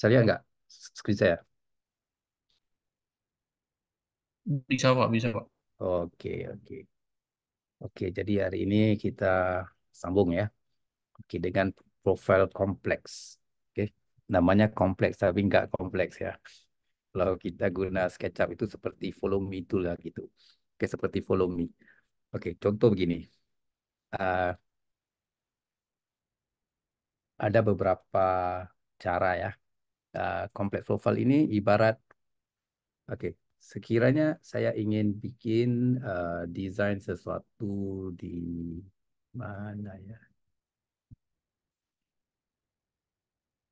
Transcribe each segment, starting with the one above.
Saya lihat nggak screen saya? Bisa Pak, bisa Pak. Oke, oke. Oke, jadi hari ini kita sambung ya. Oke, dengan profil kompleks. Oke, namanya kompleks tapi nggak kompleks ya. Kalau kita guna SketchUp itu seperti follow me itulah gitu. Oke, seperti follow me. Oke, contoh begini. Ah, ada beberapa cara ya. Kompleks profil ini ibarat, oke, sekiranya saya ingin bikin desain sesuatu di mana ya?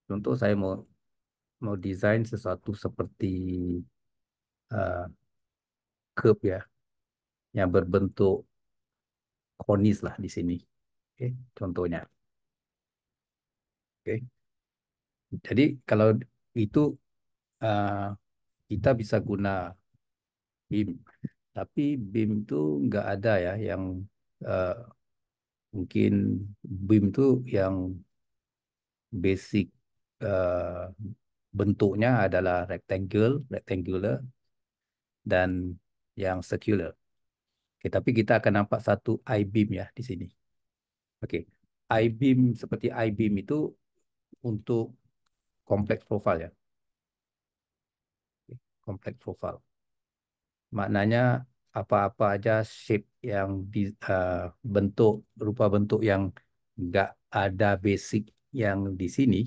Contoh saya mau mau desain sesuatu seperti uh, curve ya, yang berbentuk konis lah di sini. Oke, contohnya. Oke, jadi kalau itu uh, kita bisa guna BIM, tapi BIM itu nggak ada ya yang uh, mungkin BIM itu yang basic uh, bentuknya adalah rectangular dan yang circular. Oke, tapi kita akan nampak satu I-beam ya di sini. Oke, I-beam seperti I-beam itu untuk kompleks profile ya. Kompleks profile. Maknanya apa-apa aja shape yang di bentuk rupa bentuk yang nggak ada basic yang di sini,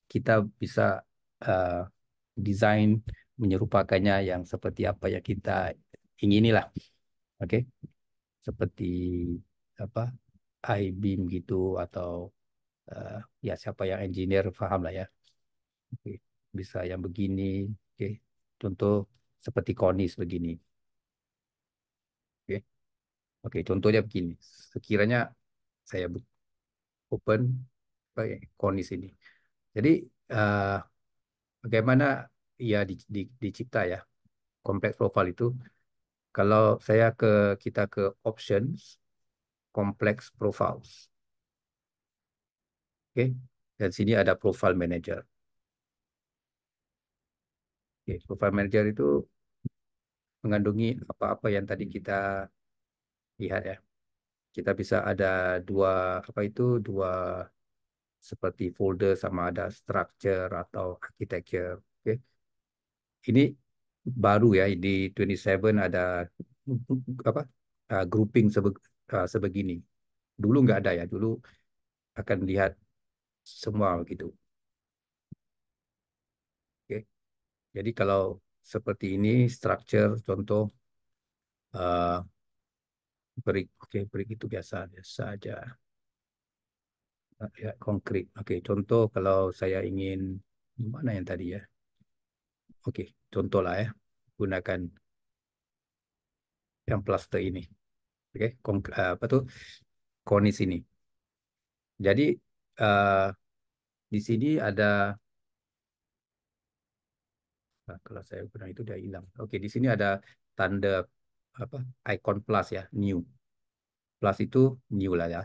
kita bisa uh, desain menyerupakannya yang seperti apa yang kita inginilah. Oke, seperti apa I-beam gitu atau uh, ya siapa yang engineer paham lah ya. Oke, bisa yang begini. Oke, contoh seperti konis begini. Oke, oke, contohnya begini. Sekiranya saya open pakai konis ini. Jadi uh, bagaimana ia dicipta ya kompleks profile itu? Kalau kita ke options complex profiles. Oke, dan sini ada profile manager. Oke, profile manager itu mengandungi apa-apa yang tadi kita lihat ya. Kita bisa ada dua apa itu dua seperti folder sama ada structure atau architecture. Oke. Ini baru ya di 27 ada apa grouping sebegini. Dulu nggak ada ya. Dulu akan lihat semua begitu. Oke. Jadi kalau seperti ini structure contoh brick. Oke, brick itu biasa biasa aja. Ya, konkret. Oke, contoh kalau saya ingin mana yang tadi ya? Oke, contoh lah ya. Gunakan yang plaster ini. Oke, apa tuh? Konis ini. Jadi eh, di sini ada kalau saya gunakan itu udah hilang. Oke, di sini ada tanda apa? Icon plus ya, new. Plus itu new lah ya.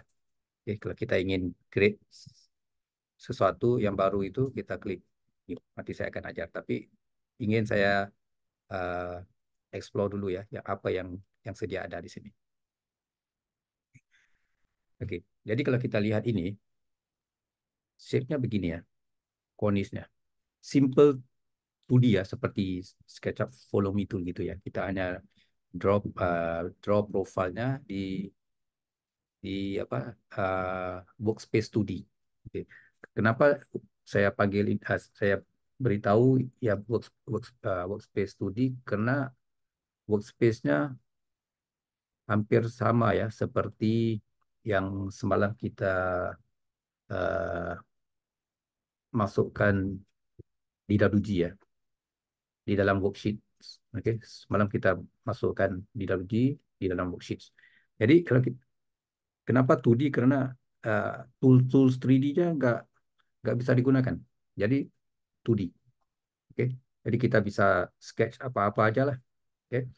Oke, kalau kita ingin create sesuatu yang baru itu kita klik new. Nanti saya akan ajar. Tapi ingin saya eh, explore dulu ya, yang apa yang sedia ada di sini. Oke, jadi kalau kita lihat ini, shape-nya begini ya, konisnya. Simple 2D ya, seperti SketchUp Follow Me Tool gitu ya. Kita hanya draw profilnya di apa workspace 2D. Oke. Kenapa saya saya beritahu ya workspace 2D karena workspace-nya hampir sama ya seperti yang semalam kita uh, masukkan di WG ya di dalam worksheet. Oke, semalam kita masukkan di WG di dalam worksheet. Jadi kenapa 2D? Karena tools 3D-nya nggak bisa digunakan. Jadi 2D. Oke, jadi kita bisa sketch apa-apa aja lah. Oke,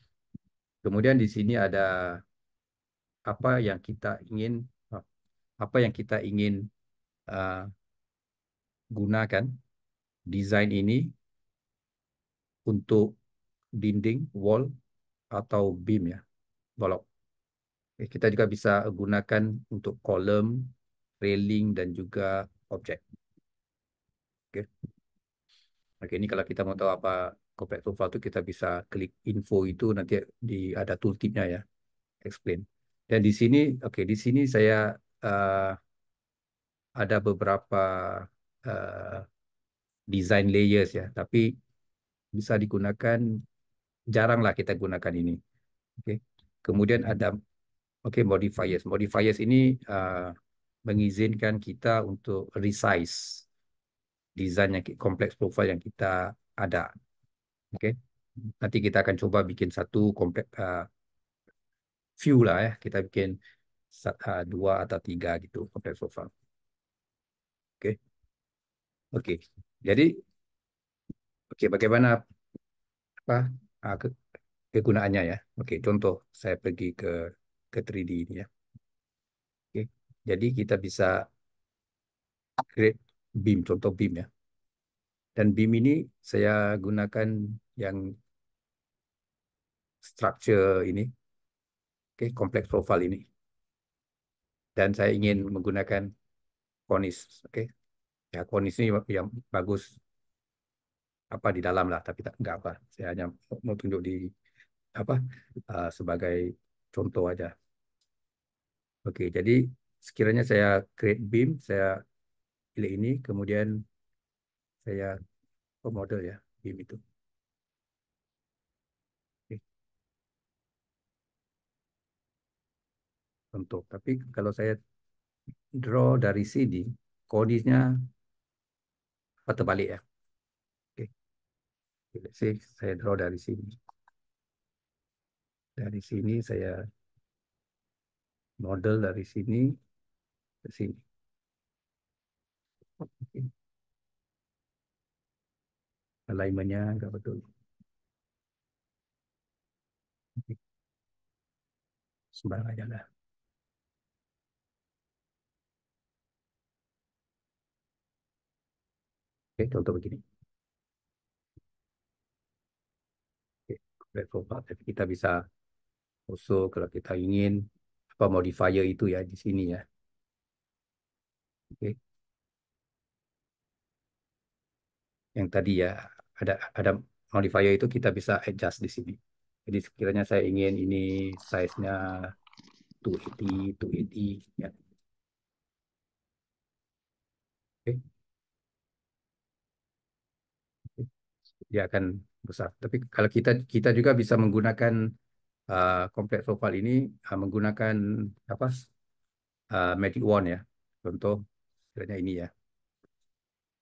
kemudian di sini ada apa yang kita ingin apa yang kita ingin uh, gunakan. desain ini untuk dinding, wall, atau beam ya, bolok. Kita juga bisa gunakan untuk kolom, railing, dan juga objek. Oke. Oke, ini kalau kita mau tahu apa compact profile itu kita bisa klik info itu nanti ada tooltipnya ya, explain. Dan di sini, oke, di sini saya uh, ada beberapa uh, design layers ya, tapi bisa digunakan, jaranglah kita gunakan ini. Oke. Kemudian ada modifiers. Modifiers ini mengizinkan kita untuk resize desain yang kompleks profile yang kita ada. Oke. Nanti kita akan coba bikin satu kompleks view lah ya. Kita bikin dua atau tiga gitu kompleks profile. Oke. Oke. Jadi bagaimana apa kegunaannya ya? Oke, contoh saya pergi ke 3D ini ya. Oke. Jadi kita bisa create beam, contoh beam ya. Dan beam ini saya gunakan yang structure ini, oke, kompleks profile ini. Dan saya ingin menggunakan konis, oke. Ya, konis ini yang bagus apa di dalam lah, tapi tak enggak apa. Saya hanya mau tunjuk di apa sebagai contoh aja. Oke, jadi sekiranya saya create beam, saya pilih ini, kemudian saya model ya beam itu. Oke, contoh. Tapi kalau saya draw dari sini, konisnya terbalik ya. Oke, let's say saya draw dari sini. Dari sini saya model dari sini ke sini. Oke. Alignment-nya nggak betul. Oke. Sembarang aja lah. Oke, contoh begini. Oke, red profile. Tapi kita bisa usul kalau kita ingin apa modifier itu ya di sini ya. Oke. Yang tadi ya ada modifier itu kita bisa adjust di sini. Jadi sekiranya saya ingin ini size-nya 280, 280 ya. Oke. Dia akan besar. Tapi kalau kita kita juga bisa menggunakan complex profile ini menggunakan apa magic wand ya. Contoh kiranya ini ya.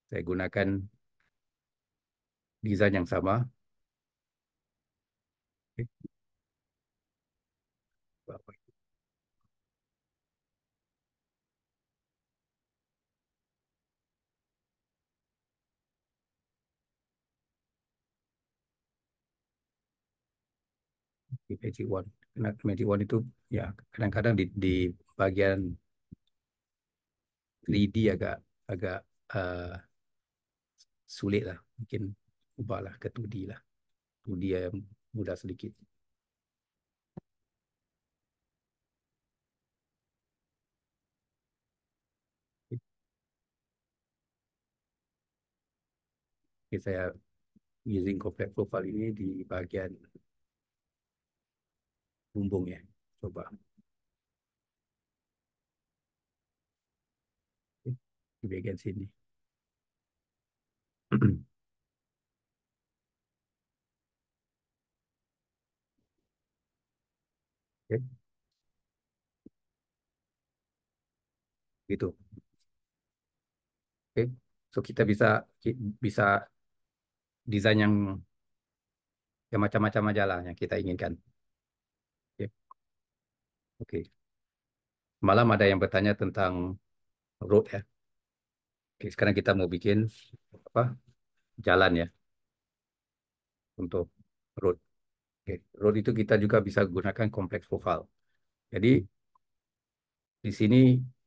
Saya gunakan desain yang sama. Di magic wand. Karena magic wand itu ya kadang-kadang di bagian 3D agak agak uh, sulit lah. Mungkin ubahlah ke 2D lah. 2D yang mudah sedikit. Oke, saya using complex profile ini di bagian bumbung ya. Coba. Oke, di bagian sini. Oke, gitu. Oke. So kita bisa bisa desain yang macam-macam aja lah yang kita inginkan. Oke. Oke. Malam ada yang bertanya tentang road ya. Oke, sekarang kita mau bikin apa? Jalan ya untuk road. Oke. Road itu kita juga bisa gunakan complex profile. Jadi di sini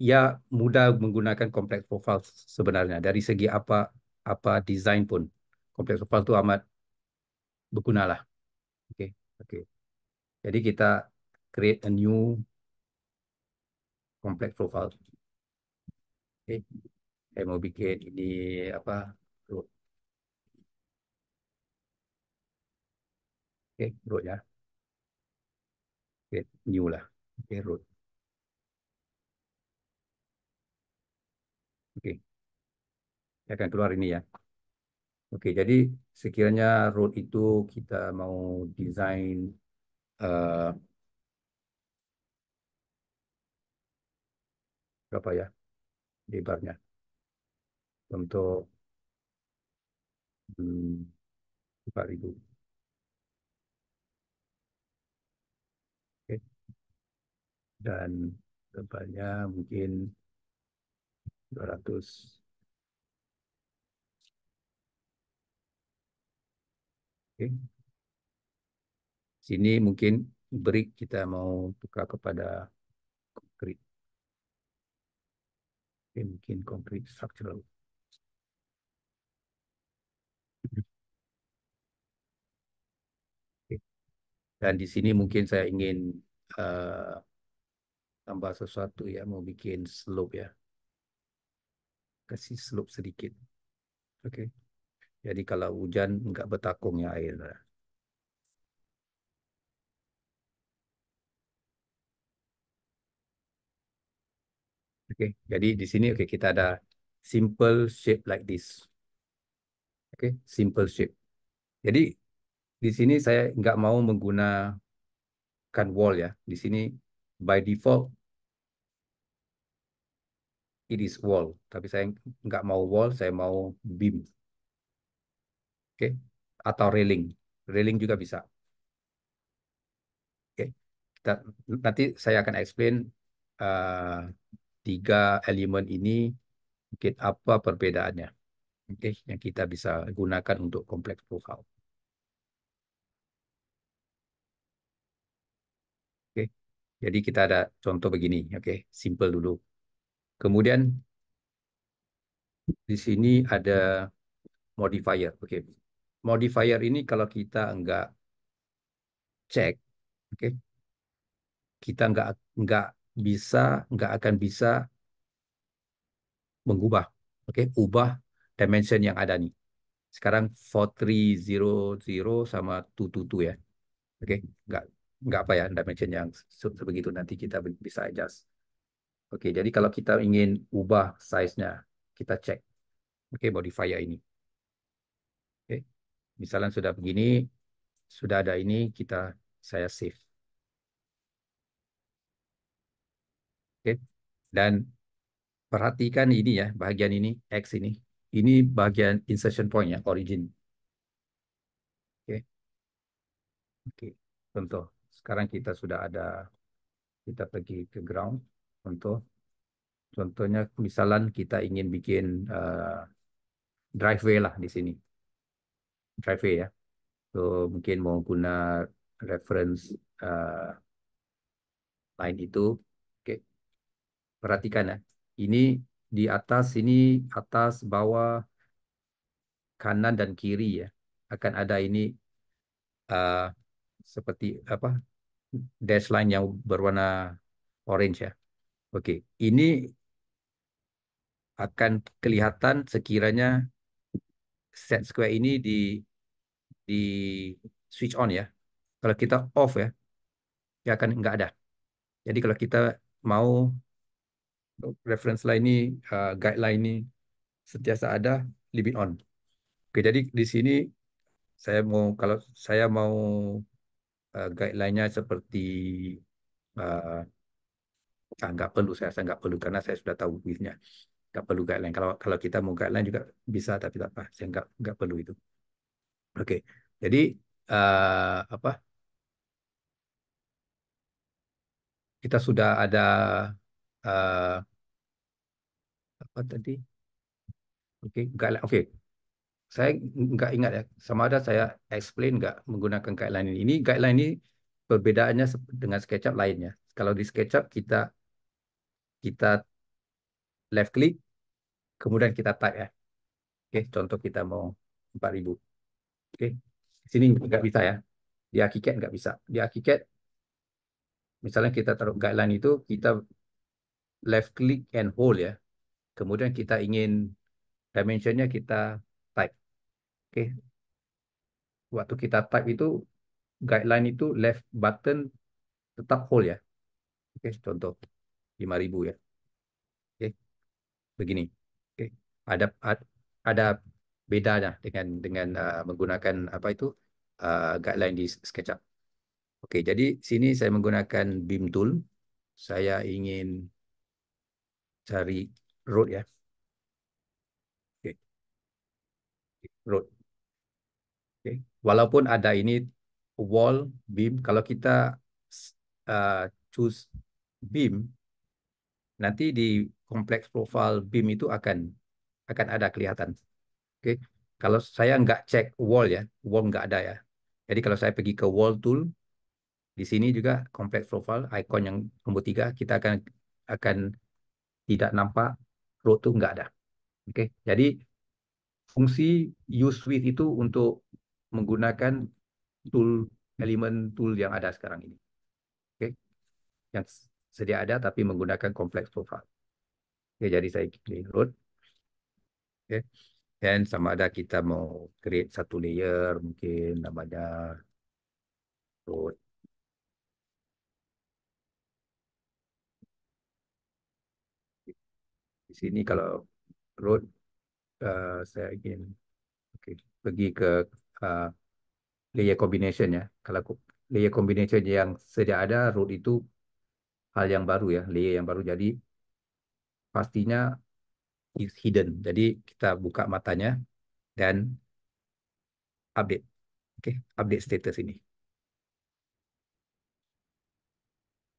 ya mudah menggunakan complex profile sebenarnya dari segi apa? apa desain pun kompleks profile itu amat berguna lah. Oke, oke. Jadi kita create a new complex profile. Oke, saya mau bikin ini apa? Root. Oke, root ya. Create new lah. Oke, root. Oke, saya akan keluar ini ya. Oke, jadi sekiranya root itu kita mau desain eh, berapa ya lebarnya untuk 4.000. Oke. Dan lebarnya mungkin 200. Oke. Sini mungkin brick kita mau tukar kepada konkrit. Oke, mungkin konkrit structural. Oke. Dan di sini mungkin saya ingin eh, tambah sesuatu ya, mau bikin slope ya, kasih slope sedikit. Oke. Jadi kalau hujan nggak bertakungnya air. Oke. Jadi di sini oke kita ada simple shape like this. Oke, simple shape. Jadi di sini saya nggak mau menggunakan wall ya. Di sini by default it is wall. Tapi saya nggak mau wall, saya mau beam. Oke, atau railing. Railing juga bisa. Oke, kita, nanti saya akan explain uh, tiga elemen ini mungkin apa perbedaannya. Oke, yang kita bisa gunakan untuk kompleks profile. Oke, jadi kita ada contoh begini. Oke, simple dulu. Kemudian di sini ada modifier. Oke, modifier ini kalau kita nggak cek, oke, kita nggak bisa, nggak akan bisa mengubah, oke, ubah dimension yang ada nih. Sekarang 4300 sama 222 ya, oke, nggak nggak apa ya dimension yang sebegitu nanti kita bisa adjust. Oke, jadi kalau kita ingin ubah size-nya, kita cek, oke, modifier ini. Oke, misalnya sudah begini, sudah ada ini, saya save. Oke, dan perhatikan ini ya, bagian ini, X ini. Ini bagian insertion point ya, origin. Oke, oke. Contoh, sekarang kita sudah ada, kita pergi ke ground. Contohnya misalnya kita ingin bikin driveway lah di sini. Driveway ya. So, mungkin mau guna reference line itu. Oke, perhatikan ya. Ini di atas, ini atas, bawah, kanan, dan kiri ya. Akan ada ini uh, seperti apa dash line yang berwarna orange ya. Oke, ini akan kelihatan sekiranya set square ini di switch on ya. Kalau kita off ya, ya akan nggak ada. Jadi kalau kita mau reference line ini, guideline ini sentiasa ada, leave it on. Oke, jadi di sini saya mau kalau saya mau guideline-nya seperti nggak perlu saya nggak perlu karena saya sudah tahu width-nya. Nggak perlu guideline. Kalau kalau kita mau guideline juga bisa, tapi tak apa. Saya nggak perlu itu. Oke, jadi apa? Kita sudah ada uh, apa tadi? Oke, guideline. Oke, saya nggak ingat ya. Sama ada saya explain nggak menggunakan guideline ini. Ini guideline ini perbedaannya dengan SketchUp lainnya. Kalau di SketchUp kita left click, kemudian kita type ya. Oke, contoh kita mau 4.000. Oke, di sini nggak bisa ya. Di ArchiCAD nggak bisa. Di ArchiCAD, misalnya kita taruh guideline itu, kita left click and hold ya. Kemudian kita ingin dimensionnya kita type. Oke, waktu kita type itu guideline itu left button tetap hold ya. Oke, contoh 5.000 ya. Oke, begini. Oke, ada ada bedanya dengan menggunakan apa itu guideline di SketchUp. Oke, jadi sini saya menggunakan beam tool. Saya ingin cari road ya. Oke, road. Oke. Walaupun ada ini wall beam, kalau kita uh, choose beam, nanti di kompleks profile beam itu akan ada kelihatan. Oke. Kalau saya nggak cek wall ya, wall nggak ada ya. Jadi kalau saya pergi ke wall tool, di sini juga kompleks profile, icon yang nombor 3, kita akan tidak nampak row itu nggak ada. Oke, jadi fungsi use with itu untuk menggunakan tool elemen tool yang ada sekarang ini. Oke, yang sedia ada tapi menggunakan kompleks profile. Oke, jadi saya klik road. Oke, dan sama ada kita mau create satu layer mungkin namanya road. Di sini kalau road saya ingin pergi ke uh, layer combination ya. Kalau layer combination yang sedia ada, root itu hal yang baru ya, layer yang baru. Jadi pastinya is hidden. Jadi kita buka matanya dan update. Oke, update status ini.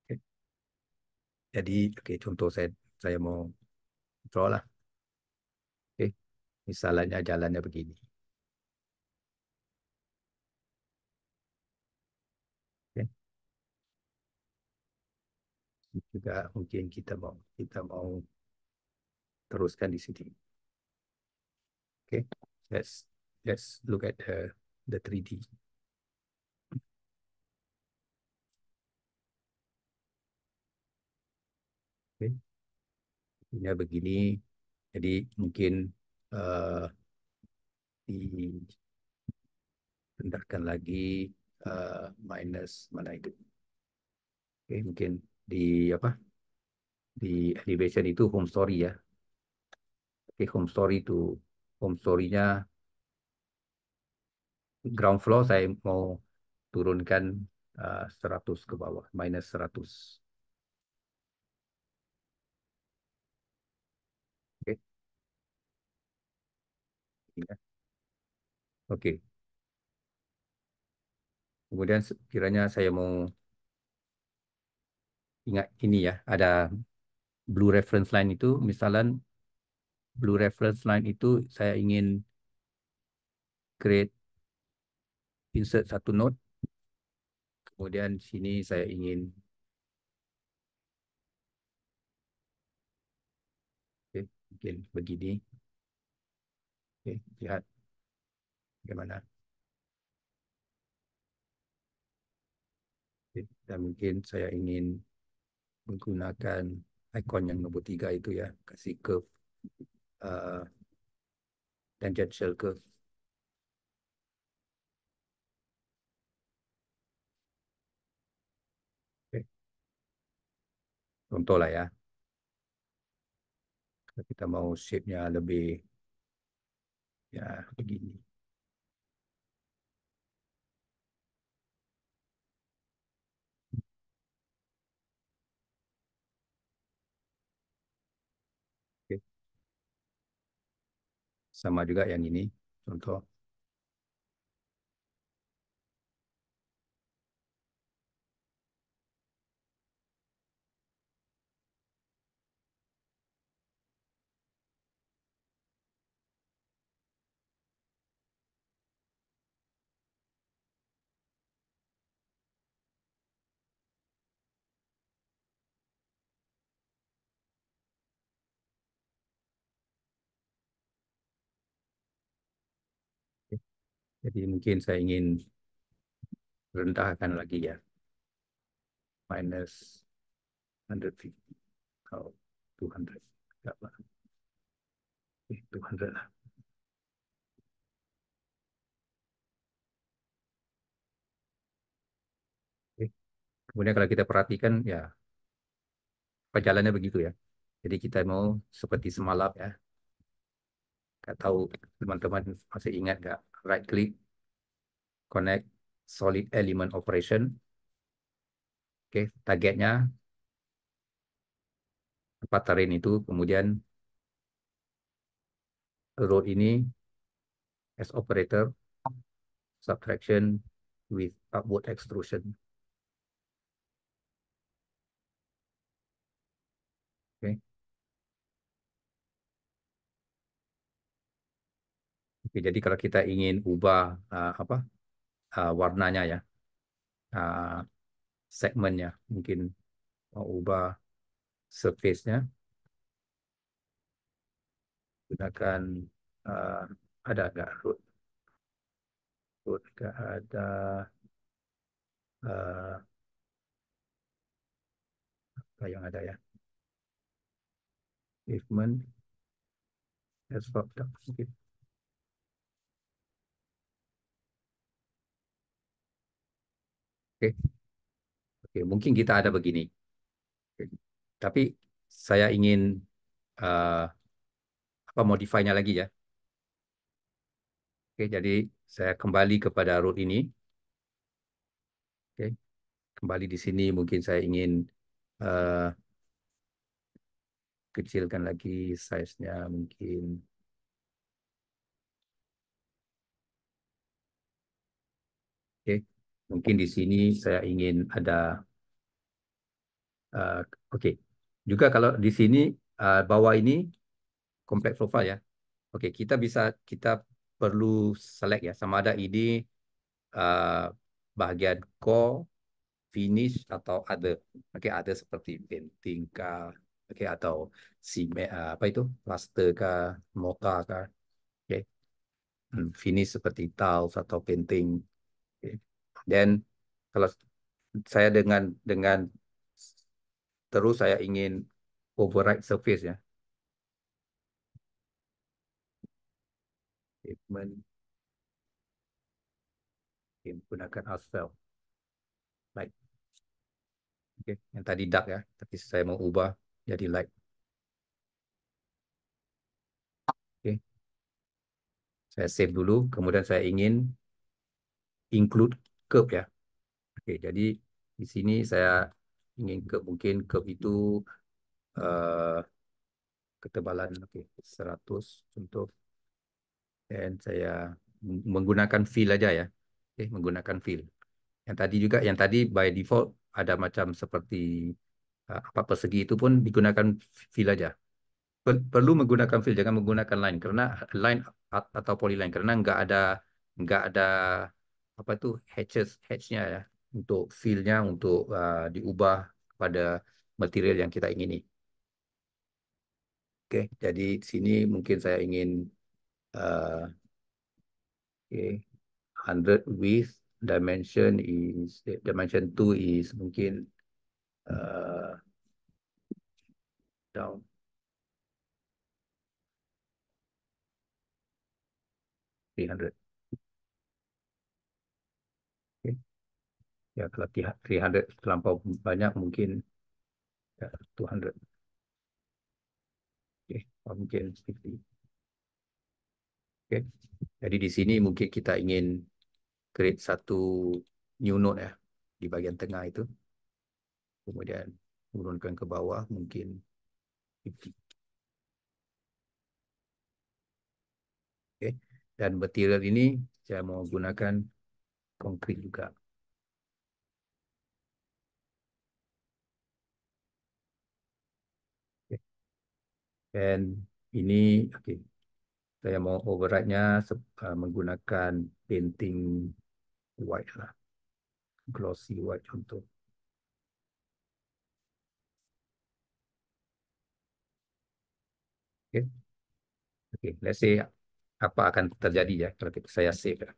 Oke. Jadi oke, contoh saya mau draw lah. Oke, misalnya jalannya begini. Oke. Juga mungkin kita mau teruskan di sini. Oke, let's look at the 3D. Oke, ini begini. Jadi mungkin eh, dipindahkan lagi minus mana itu. Oke, mungkin di apa? Di elevation itu home story ya. Oke, home story-nya ground floor saya mau turunkan 100 ke bawah, minus 100. Oke, ya. Oke. Kemudian kiranya saya mau ingat ini ya, ada blue reference line itu, misalnya blue reference line itu saya ingin create insert satu node, kemudian sini saya ingin oke, mungkin begini. Oke, lihat bagaimana. Oke, dan mungkin saya ingin menggunakan icon yang nomor 3 itu ya, kasih curve uh, tangential curve. Oke, contoh lah ya. Kalau kita mau shape-nya lebih ya begini. Oke, sama juga yang ini. Contoh. Jadi mungkin saya ingin rendahkan lagi ya, minus 150 atau 200. Tak apa. 200 lah. Okey. Kemudian kalau kita perhatikan ya, perjalanannya begitu ya. Jadi kita mau seperti semalam ya. Tak tahu teman-teman masih ingat nggak? Right click, connect solid element operation. Oke, targetnya tempat terrain itu, kemudian road ini as operator, subtraction with upward extrusion. Oke. Oke, jadi kalau kita ingin ubah apa warnanya ya, uh, segmennya, mungkin mau ubah surface-nya, gunakan uh, ada nggak root, nggak ada, uh, apa yang ada ya, pavement, asphalt, mungkin. Oke, oke, mungkin kita ada begini. Oke. Tapi saya ingin uh, apa modify-nya lagi ya. Oke, jadi saya kembali kepada root ini. Oke, kembali di sini mungkin saya ingin uh, kecilkan lagi size-nya mungkin. Oke, mungkin di sini saya ingin ada uh, oke. Juga kalau di sini bawah ini compact profile ya. Oke, kita perlu select ya sama ada ini uh, bahagian core, finish atau other. Oke, other seperti painting kah, oke atau cement apa itu? Plaster kah, mortar kah. Oke. Finish seperti tiles atau painting. Oke. Dan kalau saya dengan terus saya ingin override surface ya. Pavement, gunakan asphalt. Light. Oke, yang tadi dark ya, tapi saya mau ubah jadi light. Oke, saya save dulu. Kemudian saya ingin include curve ya. Oke, jadi di sini saya ingin curve, mungkin curve itu eh, ketebalan oke 100 contoh. Dan saya menggunakan fill aja ya. Oke, menggunakan fill. Yang tadi by default ada macam seperti apa persegi itu pun digunakan fill aja. Perlu menggunakan fill, jangan menggunakan line karena line atau polyline karena nggak ada apa itu hatch-nya ya untuk fill-nya untuk diubah pada material yang kita ingini. Oke, jadi di sini mungkin saya ingin uh, okay, 100 width, dimension 2 is mungkin uh, down 300. Okay. Ya kalau 300 terlampau banyak mungkin ya, 200. Okay. Atau mungkin 50. Okay. Jadi di sini mungkin kita ingin create satu new node ya di bagian tengah itu. Kemudian turunkan ke bawah mungkin 50. Okay. Dan material ini saya mau gunakan konkrit juga. Okay. Dan ini okay. Saya mau override-nya menggunakan painting white lah. Glossy white contoh. Okay. Okay. Let's say apa akan terjadi ya kalau saya save ya.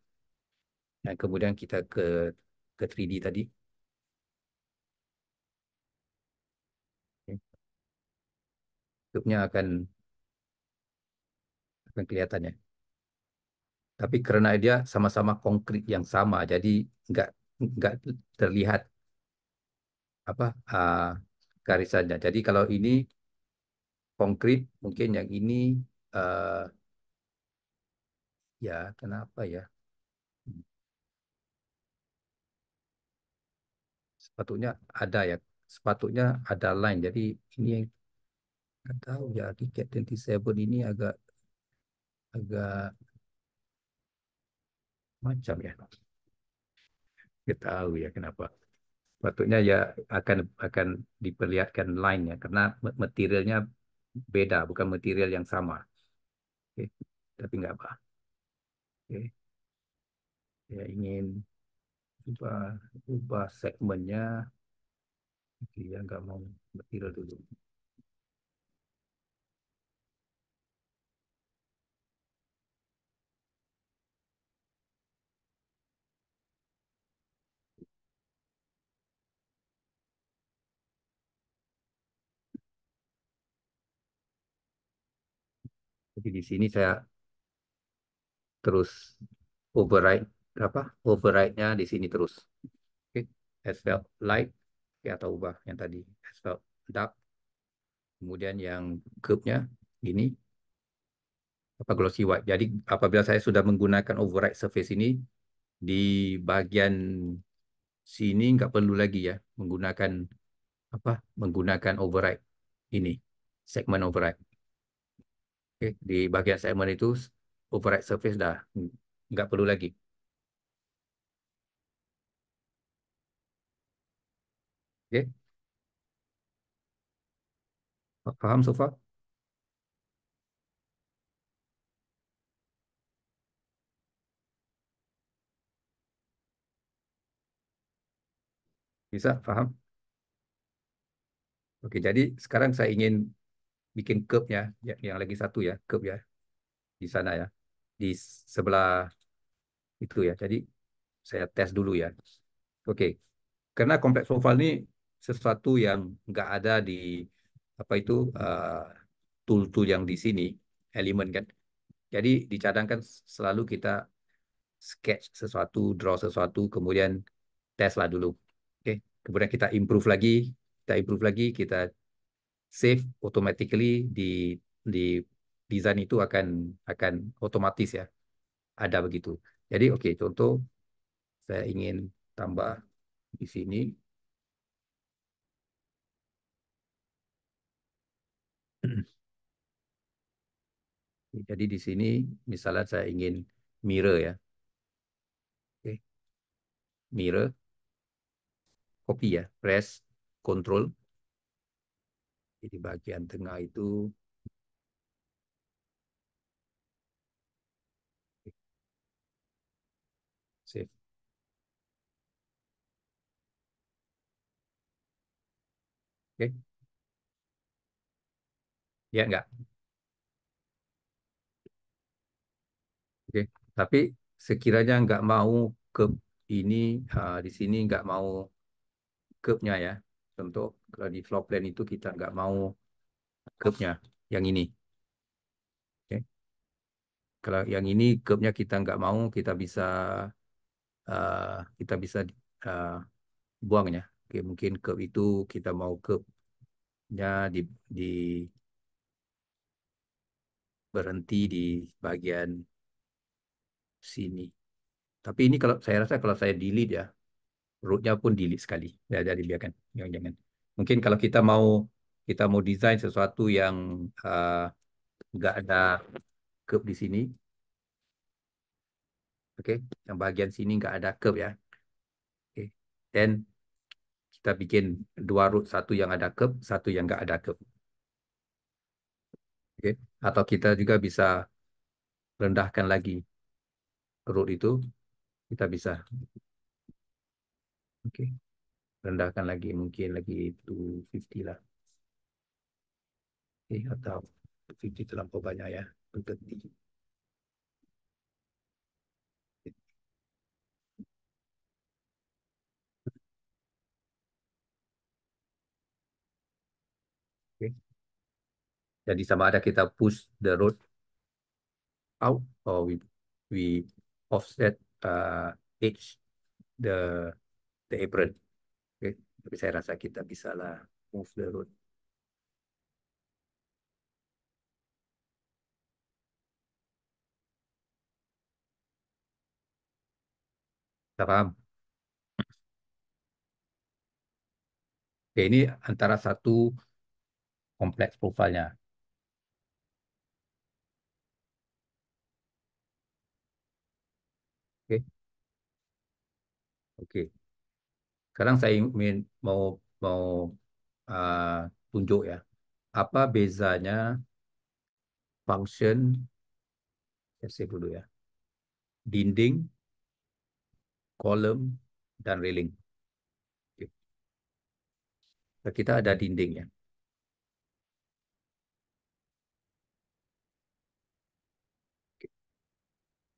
Dan kemudian kita ke 3D tadi. Okay. Cube-nya akan kelihatan ya. Tapi karena dia sama-sama konkrit yang sama, jadi nggak nggak terlihat apa garisannya. Jadi kalau ini konkrit, mungkin yang ini eh, ya kenapa ya? Sepatutnya ada ya, sepatutnya ada line. Jadi ini yang nggak tahu ya, di Cat 27 ini agak agak macam ya. Nggak tahu ya kenapa. Sepatutnya ya akan diperlihatkan line ya, karena materialnya beda, bukan material yang sama. Oke. Tapi nggak apa. Oke. Saya ingin ubah ubah segmennya. Dia nggak mau material dulu. Jadi di sini saya terus override apa? Override-nya di sini terus. Oke. Asphalt light, oke, atau ubah yang tadi asphalt dark. Kemudian yang curve-nya ini apa glossy white. Jadi apabila saya sudah menggunakan override surface ini di bagian sini nggak perlu lagi ya menggunakan apa? Menggunakan override ini segmen override. Oke, di bagian segmen itu override surface dah nggak perlu lagi. Oke, paham so far? Bisa paham? Oke, jadi sekarang saya ingin bikin curve ya, yang lagi satu ya, curve ya di sana ya, di sebelah itu ya. Jadi saya tes dulu ya. Oke, karena kompleks oval ini sesuatu yang nggak ada di apa itu tool-tool yang di sini, elemen kan. Jadi dicadangkan selalu kita sketch sesuatu, draw sesuatu, kemudian tes lah dulu. Oke, kemudian kita improve lagi, kita save automatically di desain itu akan otomatis ya, ada begitu. Jadi oke, contoh saya ingin tambah di sini. Jadi di sini misalnya saya ingin mirror ya. Oke, mirror, copy ya, press control. Jadi bagian tengah itu save. Oke, ya enggak. Oke, tapi sekiranya nggak mau ke ini di sini nggak mau curve-nya ya. Contoh kalau di floor plan itu kita nggak mau curve-nya yang ini. Oke. Kalau yang ini curve-nya kita nggak mau, uh, kita bisa uh, buangnya. Oke, mungkin curve itu kita mau curve-nya di berhenti di bagian sini. Tapi ini kalau saya rasa kalau saya delete ya, root-nya pun delete sekali. Ya, jadi biarkan, jangan. Mungkin kalau kita mau desain sesuatu yang nggak ada curve di sini, oke, yang bagian sini nggak ada curve ya, oke, then kita bikin dua root, satu yang ada curve, satu yang nggak ada curve, oke, atau kita juga bisa rendahkan lagi root itu, kita bisa, oke, rendahkan lagi mungkin lagi 250 lah, oke, atau 250 terlampau banyak ya, 230. Jadi sama ada kita push the road out or we offset edge the the apron. Oke, tapi saya rasa kita bisa lah move the road. Kita paham? Oke, ini antara satu kompleks profilnya. Oke, oke. Sekarang saya ingin mau mau uh, tunjuk ya, apa bezanya function, saya save dulu ya, dinding, kolom, dan railing. Oke. Kita ada dinding ya.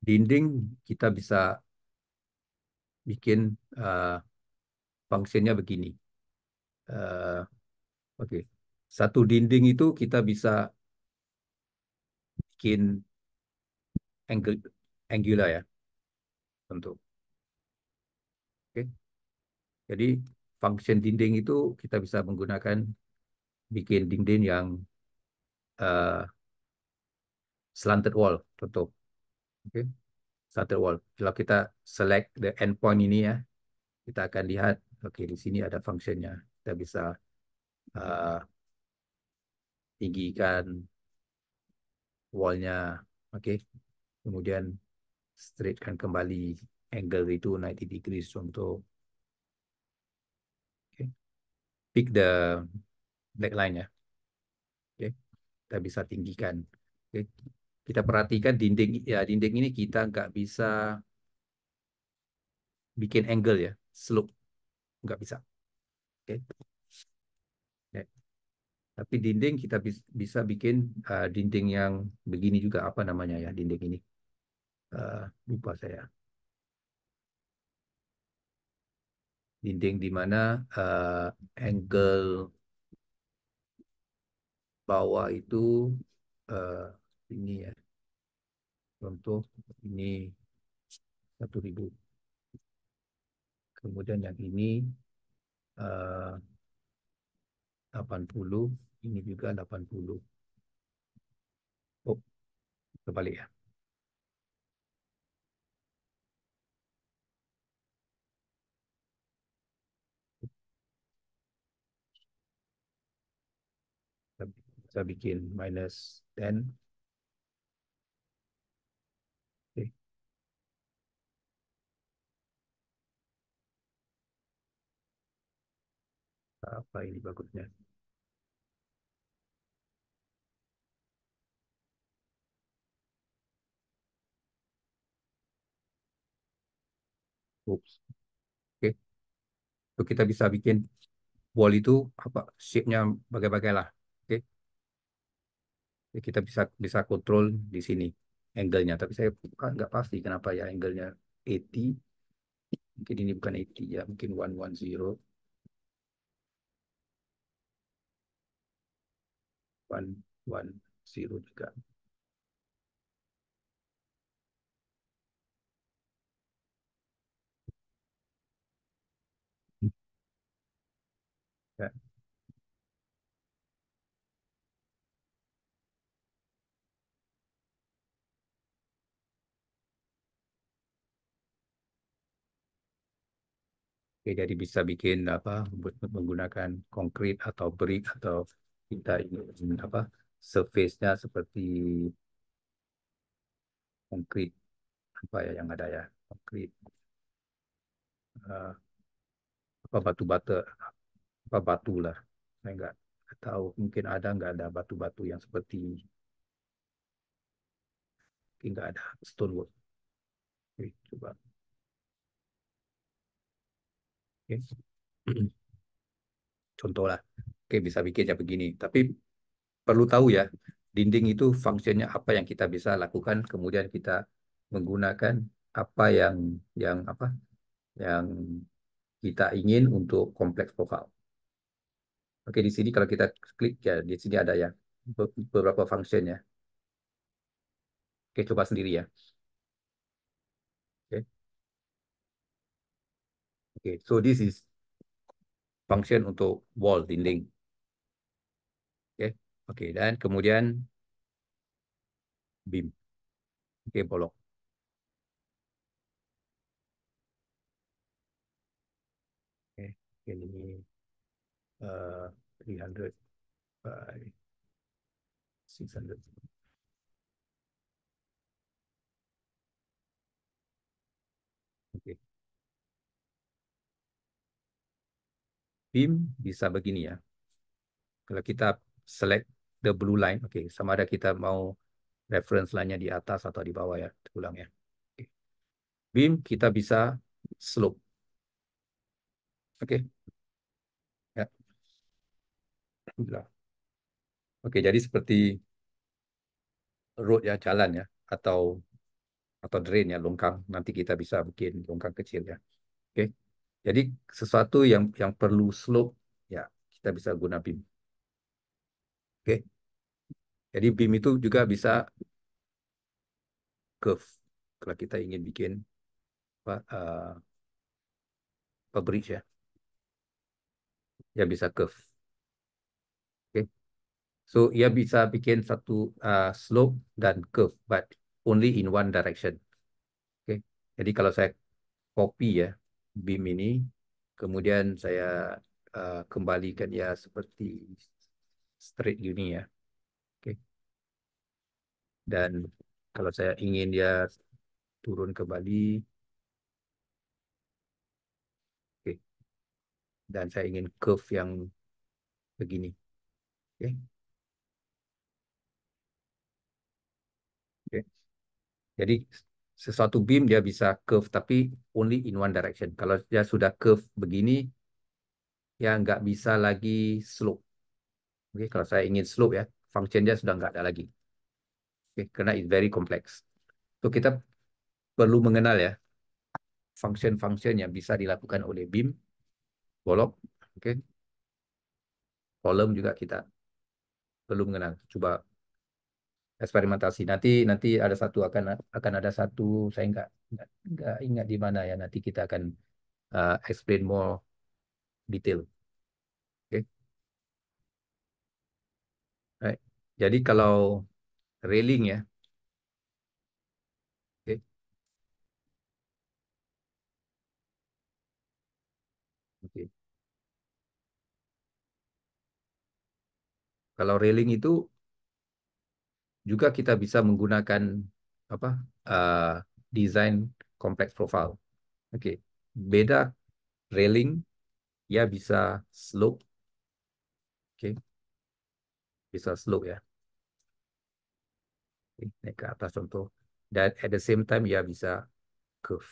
Dinding kita bisa bikin fungsinya begini. Uh, Oke, satu dinding itu kita bisa bikin angular ya, untuk. Oke, jadi function dinding itu kita bisa menggunakan bikin dinding yang uh, slanted wall, contoh. Oke, slanted wall. Kalau kita select the endpoint ini ya, kita akan lihat, oke, di sini ada fungsinya. Kita bisa uh, tinggikan wallnya, oke. Kemudian straightkan kembali angle itu 90 degrees contoh. Oke. Pick the black line ya. Oke. Kita bisa tinggikan. Oke. Kita perhatikan dinding ya, dinding ini kita nggak bisa bikin angle ya, slope nggak bisa. Oke. Ya. Tapi dinding kita bisa bikin dinding yang begini juga, apa namanya ya dinding ini? Lupa saya. Dinding di mana angle bawah itu uh, ini ya. Contoh ini 1.000. Kemudian yang ini uh, 80, ini juga 80. Oh, kebalik ya. Saya bikin -10. Oke, apa ini bagusnya? Oops. Oke, so, kita bisa bikin wall itu apa shape-nya bagai-bagai lah. Oke, jadi kita bisa bisa kontrol di sini angle-nya. Tapi saya nggak pasti kenapa ya angle-nya 80. Mungkin ini bukan 80 ya, mungkin 110, 110 juga. Ya. Oke, jadi bisa bikin apa menggunakan konkrit atau brick, atau kita ingin apa surface-nya seperti konkrit, apa ya yang ada ya, konkrit eh, apa batu bata, apa batu lah, saya nggak tahu, mungkin ada, nggak ada batu-batu yang seperti, mungkin nggak ada stonework. Oke, coba. Oke. Contoh lah. Oke, bisa bikin ya begini, tapi perlu tahu ya, dinding itu fungsinya apa yang kita bisa lakukan, kemudian kita menggunakan apa yang apa yang kita ingin untuk kompleks profil. Oke, di sini kalau kita klik ya, di sini ada ya. beberapa function ya. Oke, coba sendiri ya. Oke, oke. So this is function untuk wall dinding. Oke, oke. Dan kemudian beam. Oke, bolok. Oke, ini 300 by 600. Oke, beam bisa begini ya. Kalau kita select the blue line, oke, sama ada kita mau reference line-nya di atas atau di bawah ya, ulang ya. Oke. Beam kita bisa slope, oke, ya. Oke, jadi seperti road ya, jalan ya, atau drain ya, longkang. Nanti kita bisa bikin longkang kecil ya. Oke, jadi sesuatu yang perlu slope ya, kita bisa guna beam. Oke, jadi beam itu juga bisa curve. Kalau kita ingin bikin apa, bridge ya, ya bisa curve. Oke, so ia bisa bikin satu slope dan curve, but only in one direction. Oke, jadi kalau saya copy ya beam ini, kemudian saya kembalikan ya seperti straight gini ya. Oke, dan kalau saya ingin dia turun kembali, oke, dan saya ingin curve yang begini. Oke, oke. Jadi sesuatu beam dia bisa curve tapi only in one direction. Kalau dia sudah curve begini, ya nggak bisa lagi slope. Oke, kalau saya ingin slope ya, function dia sudah nggak ada lagi. Oke, karena it's very complex. So kita perlu mengenal ya function-function yang bisa dilakukan oleh beam, bolok, oke, kolom juga kita perlu mengenal. Coba eksperimentasi. Nanti nanti ada satu akan ada satu, saya nggak ingat di mana ya. Nanti kita akan explain more detail. Oke. Right. Jadi kalau railing ya, oke, oke. Kalau railing itu juga kita bisa menggunakan apa uh, design complex profile. Oke. Beda railing ya bisa slope, oke, bisa slope ya. Oke, naik ke atas contoh. Dan at the same time ya bisa curve.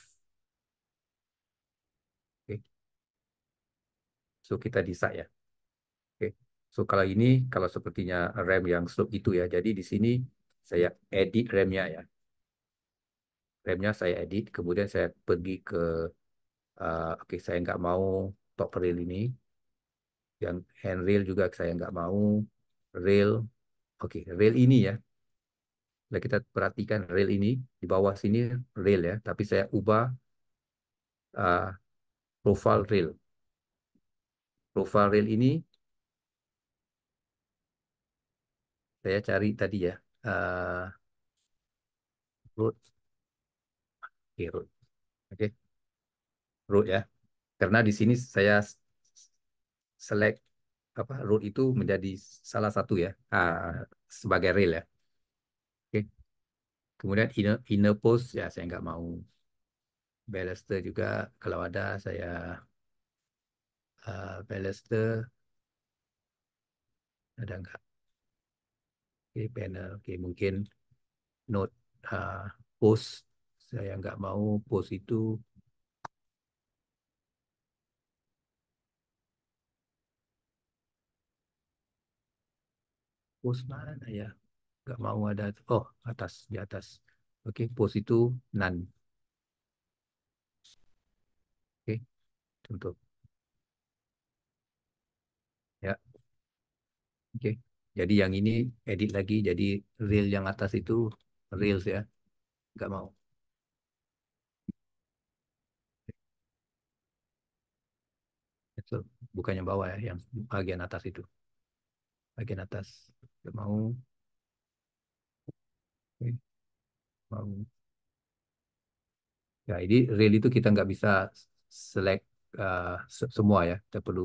Oke. So kita decide ya. Oke. So kalau ini kalau sepertinya rem yang slope itu ya. Jadi di sini saya edit remnya ya. Remnya saya edit, kemudian saya pergi ke oke, saya nggak mau top rail ini, yang handrail juga saya nggak mau, rail, oke, rail ini ya. Nah, kita perhatikan rail ini di bawah sini rail ya, tapi saya ubah uh, profile rail. Profile rail ini saya cari tadi ya, road, oke, road, oke, road ya. Karena di sini saya select apa road itu menjadi salah satu ya, sebagai rail ya. Oke. Kemudian inner post ya saya nggak mau. Baluster juga kalau ada saya baluster ada nggak? Oke, panel. Oke, mungkin note uh, post saya nggak mau post itu post mana ya? Nggak mau ada. Oh, atas di atas. Oke, post itu none. Oke, untuk ya. Oke. Jadi yang ini edit lagi jadi reel yang atas itu reels ya, nggak mau. Itu bukannya bawah ya, yang bagian atas itu, bagian atas nggak mau. Oke, mau. Ya, ini reel itu kita nggak bisa select semua ya, kita perlu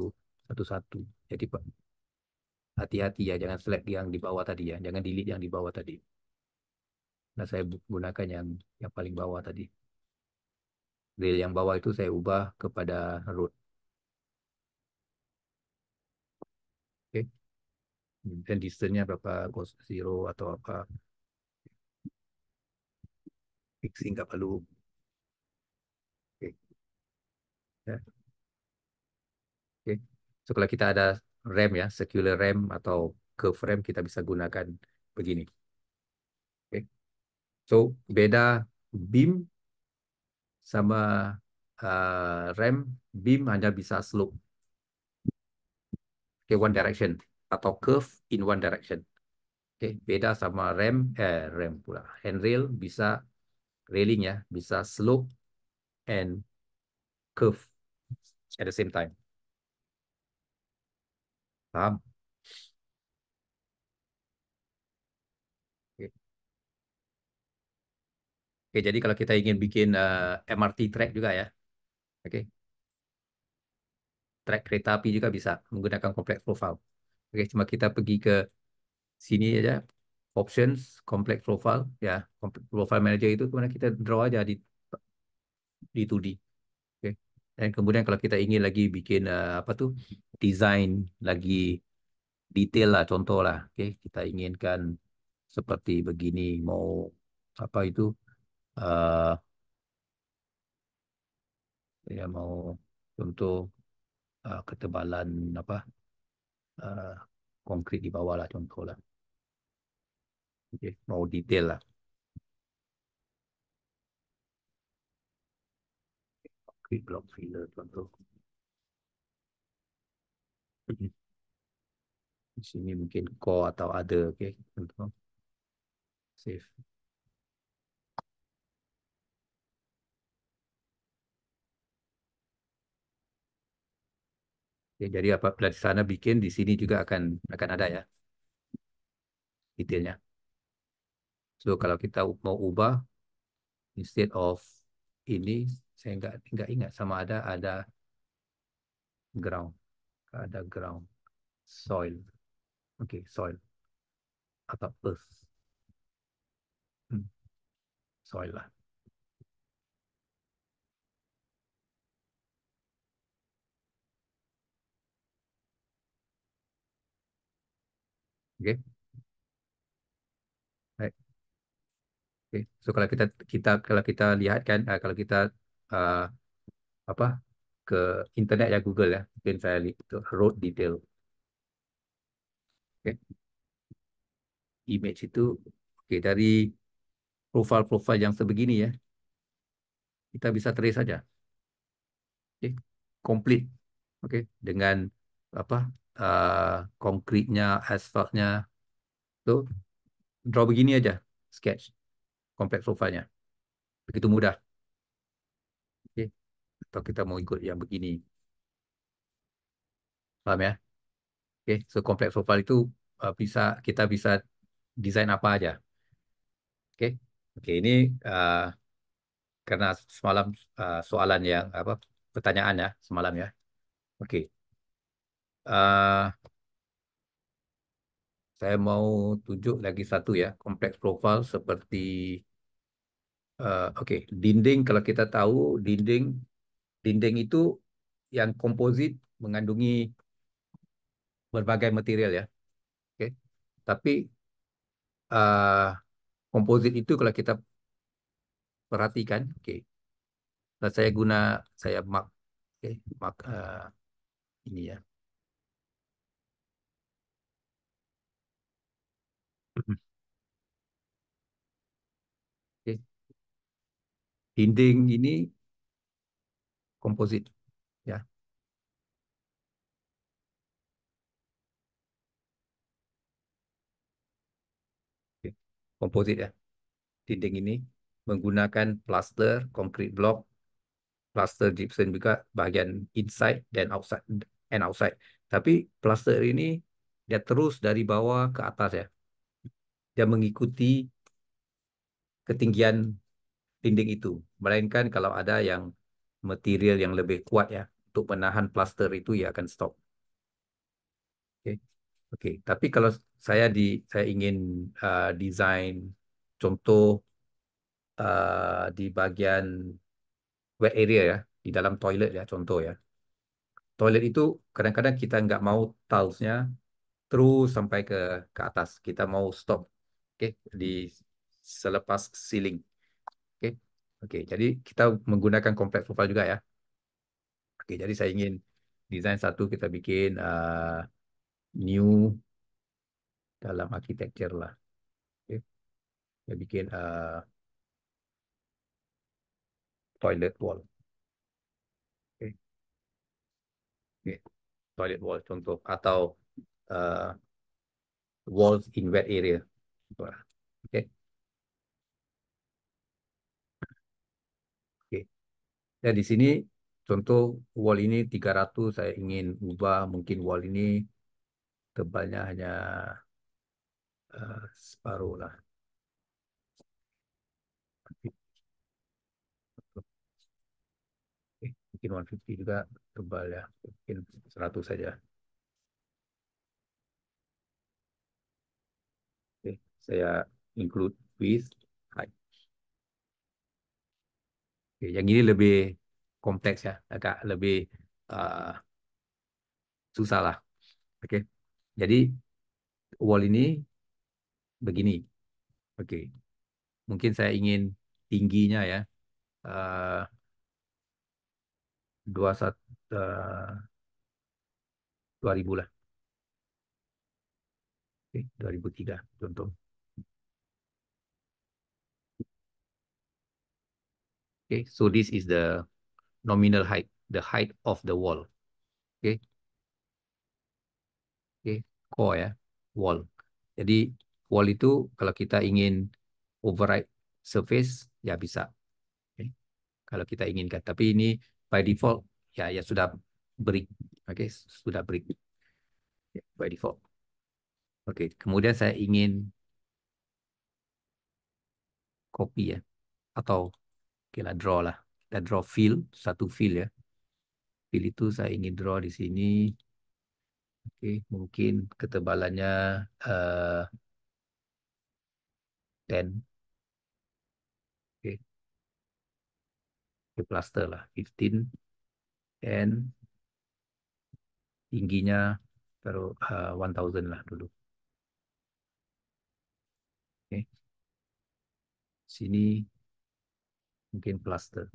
satu-satu. Jadi Pak, hati-hati ya, jangan select yang di bawah tadi ya, jangan delete yang di bawah tadi. Nah, saya gunakan yang paling bawah tadi. Reel yang bawah itu saya ubah kepada root. Oke, dan distance-nya berapa, cos zero atau apa, fixing nggak perlu. Oke, ya, oke. So, kalau kita ada rem ya, circular rem atau curve rem, kita bisa gunakan begini. Oke, so beda beam sama rem. Beam hanya bisa slope, okay, one direction, atau curve in one direction. Oke, beda sama rem pula. Handrail bisa railing ya, bisa slope and curve at the same time. Paham? Oke. Oke, jadi kalau kita ingin bikin MRT track juga ya, oke, track kereta api juga bisa menggunakan complex profile. Oke, cuma kita pergi ke sini aja, options, complex profile, ya, complex profile manager itu kemudian kita draw aja di 2D. Oke. Dan kemudian kalau kita ingin lagi bikin apa tuh, desain lagi detail lah, contoh lah, oke, kita inginkan seperti begini, mau apa itu, eh ya mau contoh ketebalan apa, eh, konkrit di bawah lah, contoh lah, oke, mau detail lah, konkrit block filler contoh. Di sini mungkin core atau ada, oke, contoh save. Oke, jadi apabila di sana bikin, di sini juga akan ada ya detailnya. So kalau kita mau ubah, instead of ini, saya nggak ingat sama ada ground, ada ground, soil, oke, soil atau earth. Hmm, soil lah, oke, baik. Oke. So kalau kita lihat kan, kalau kita uh, apa, ke internet ya, Google ya, mungkin saya lihat itu road detail, oke, image itu, oke, dari profil-profil yang sebegini ya, kita bisa trace saja, oke, komplit, oke, dengan apa, konkritnya, asphaltnya, tuh draw begini aja, sketch kompleks profilnya, begitu mudah, oke. Atau kita mau ikut yang begini, paham ya? Oke, so kompleks profile itu kita bisa desain apa aja, oke. Oke, ini uh, karena semalam soalan yang apa, pertanyaan ya semalam ya, oke. Uh, saya mau tunjuk lagi satu ya, kompleks profile seperti oke, dinding. Kalau kita tahu dinding, dinding itu yang komposit mengandungi berbagai material ya, oke. Tapi uh, komposit itu kalau kita perhatikan, oke. Nah, saya mark, oke, mark ini ya. Oke. Dinding ini komposit ya. komposit ya. Dinding ini menggunakan plaster, concrete block, plaster gypsum juga bagian inside dan outside and outside. Tapi plaster ini dia terus dari bawah ke atas ya. Dia mengikuti ketinggian dinding itu. Melainkan kalau ada yang material yang lebih kuat ya untuk menahan plaster itu ya akan stop. Oke. Oke, tapi kalau saya ingin desain contoh di bagian wet area ya, di dalam toilet ya contoh ya. Toilet itu kadang-kadang kita nggak mau tilesnya terus sampai ke atas. Kita mau stop, oke, di selepas ceiling, oke. Oke, jadi kita menggunakan complex profile juga ya. Oke, jadi saya ingin desain satu kita bikin new dalam architecture lah. Oke, kita bikin toilet wall. Oke, oke. Toilet wall contoh atau uh, walls in wet area. Oke, oke. Dan di sini contoh wall ini 300 saya ingin ubah mungkin wall ini tebalnya hanya separuh lah. Oke, mungkin 150 juga tebal ya. Mungkin 100 saja. Oke, saya include width, height. Oke, yang ini lebih kompleks ya, agak lebih uh, susah lah. Oke, jadi wall ini begini. Oke, mungkin saya ingin tingginya ya uh, 21 2000 lah. Oke, 2003 contoh. Okay, so this is the nominal height, the height of the wall. Okay, okay, core ya, wall. Jadi wall itu kalau kita ingin override surface ya bisa. Okay. Kalau kita inginkan. Tapi ini by default ya sudah brick. Oke, okay, sudah brick ya, by default. Oke, okay. Kemudian saya ingin copy ya atau okay lah draw lah. Kita draw fill satu fill ya. Fill itu saya ingin draw di sini. Oke, mungkin ketebalannya uh, 10. Oke, ke plaster lah, 15 and tingginya taruh 1000 lah dulu. Oke, sini mungkin plaster.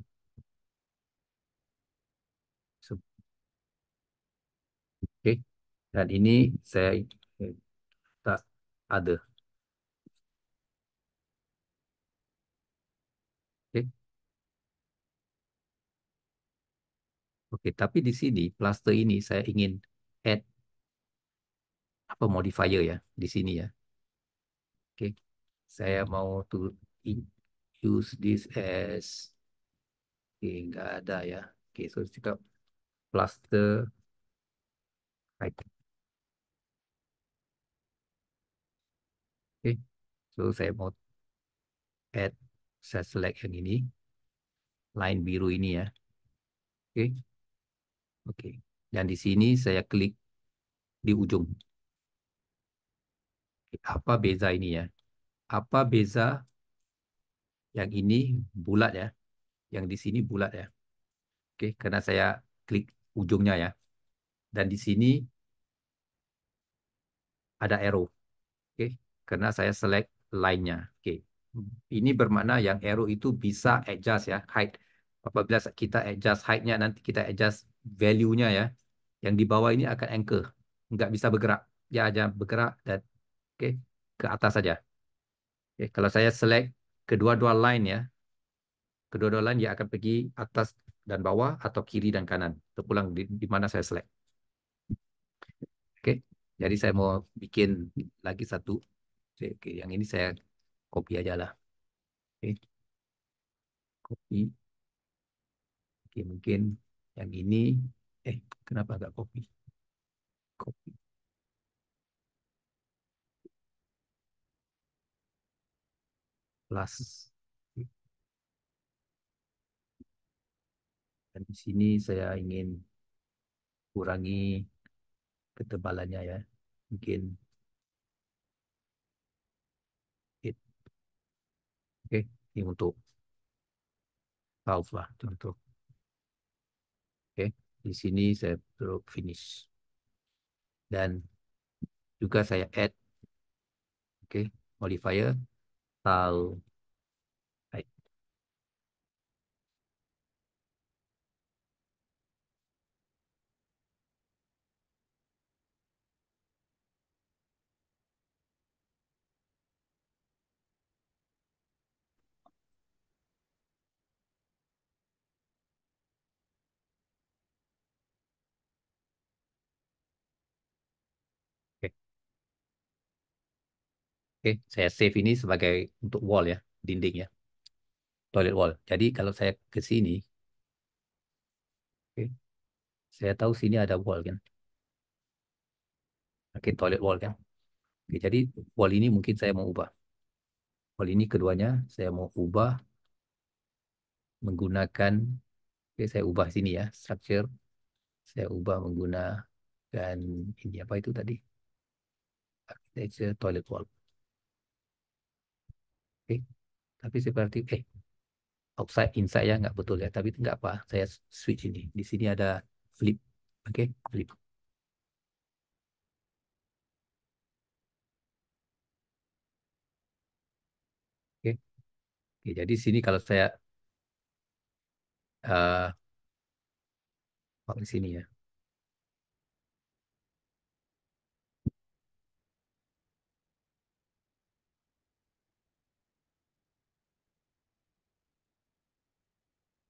Oke, dan ini saya tak ada. Oke, oke. Tapi di sini plaster ini saya ingin add apa modifier ya di sini ya. Oke, saya mau use this as oke nggak ada ya. Oke, so kita plaster height. Oke, so saya mau add, saya select yang ini, line biru ini ya. Oke, oke. Dan di sini saya klik di ujung. Apa beza ini ya? Apa beza yang ini bulat ya? Yang di sini bulat ya? Oke, karena saya klik ujungnya ya. Dan di sini ada arrow. Oke, karena saya select line-nya. Oke, ini bermakna yang arrow itu bisa adjust ya, height. Apabila kita adjust height-nya, nanti kita adjust value-nya ya. Yang di bawah ini akan anchor. Nggak bisa bergerak. Dia aja bergerak dan oke, ke atas saja. Oke, kalau saya select kedua-dua line ya, kedua-dua line dia akan pergi atas dan bawah atau kiri dan kanan. Terpulang di mana saya select. Oke, jadi saya mau bikin lagi satu. Oke, yang ini saya Copy aja lah. Oke, copy. Oke, mungkin yang ini, kenapa nggak copy? Copy plus. Dan di sini saya ingin kurangi ketebalannya ya. Mungkin 8. Oke, ini untuk half lah contoh. Oke, di sini saya perlu finish dan juga saya add, oke, modifier tile height. Oke, oke, saya save ini sebagai untuk wall ya, dinding ya, toilet wall. Jadi kalau saya ke sini, oke, saya tahu sini ada wall kan, oke, toilet wall kan. Oke, jadi wall ini mungkin saya mau ubah. Wall ini keduanya saya mau ubah menggunakan, oke, saya ubah sini ya, structure. Saya ubah menggunakan ini apa itu tadi? Architecture toilet wall. Oke, tapi seperti outside inside ya nggak betul ya. Tapi nggak apa, saya switch ini. Di sini ada flip. Oke, flip. Oke, oke, jadi sini kalau saya eh di sini ya.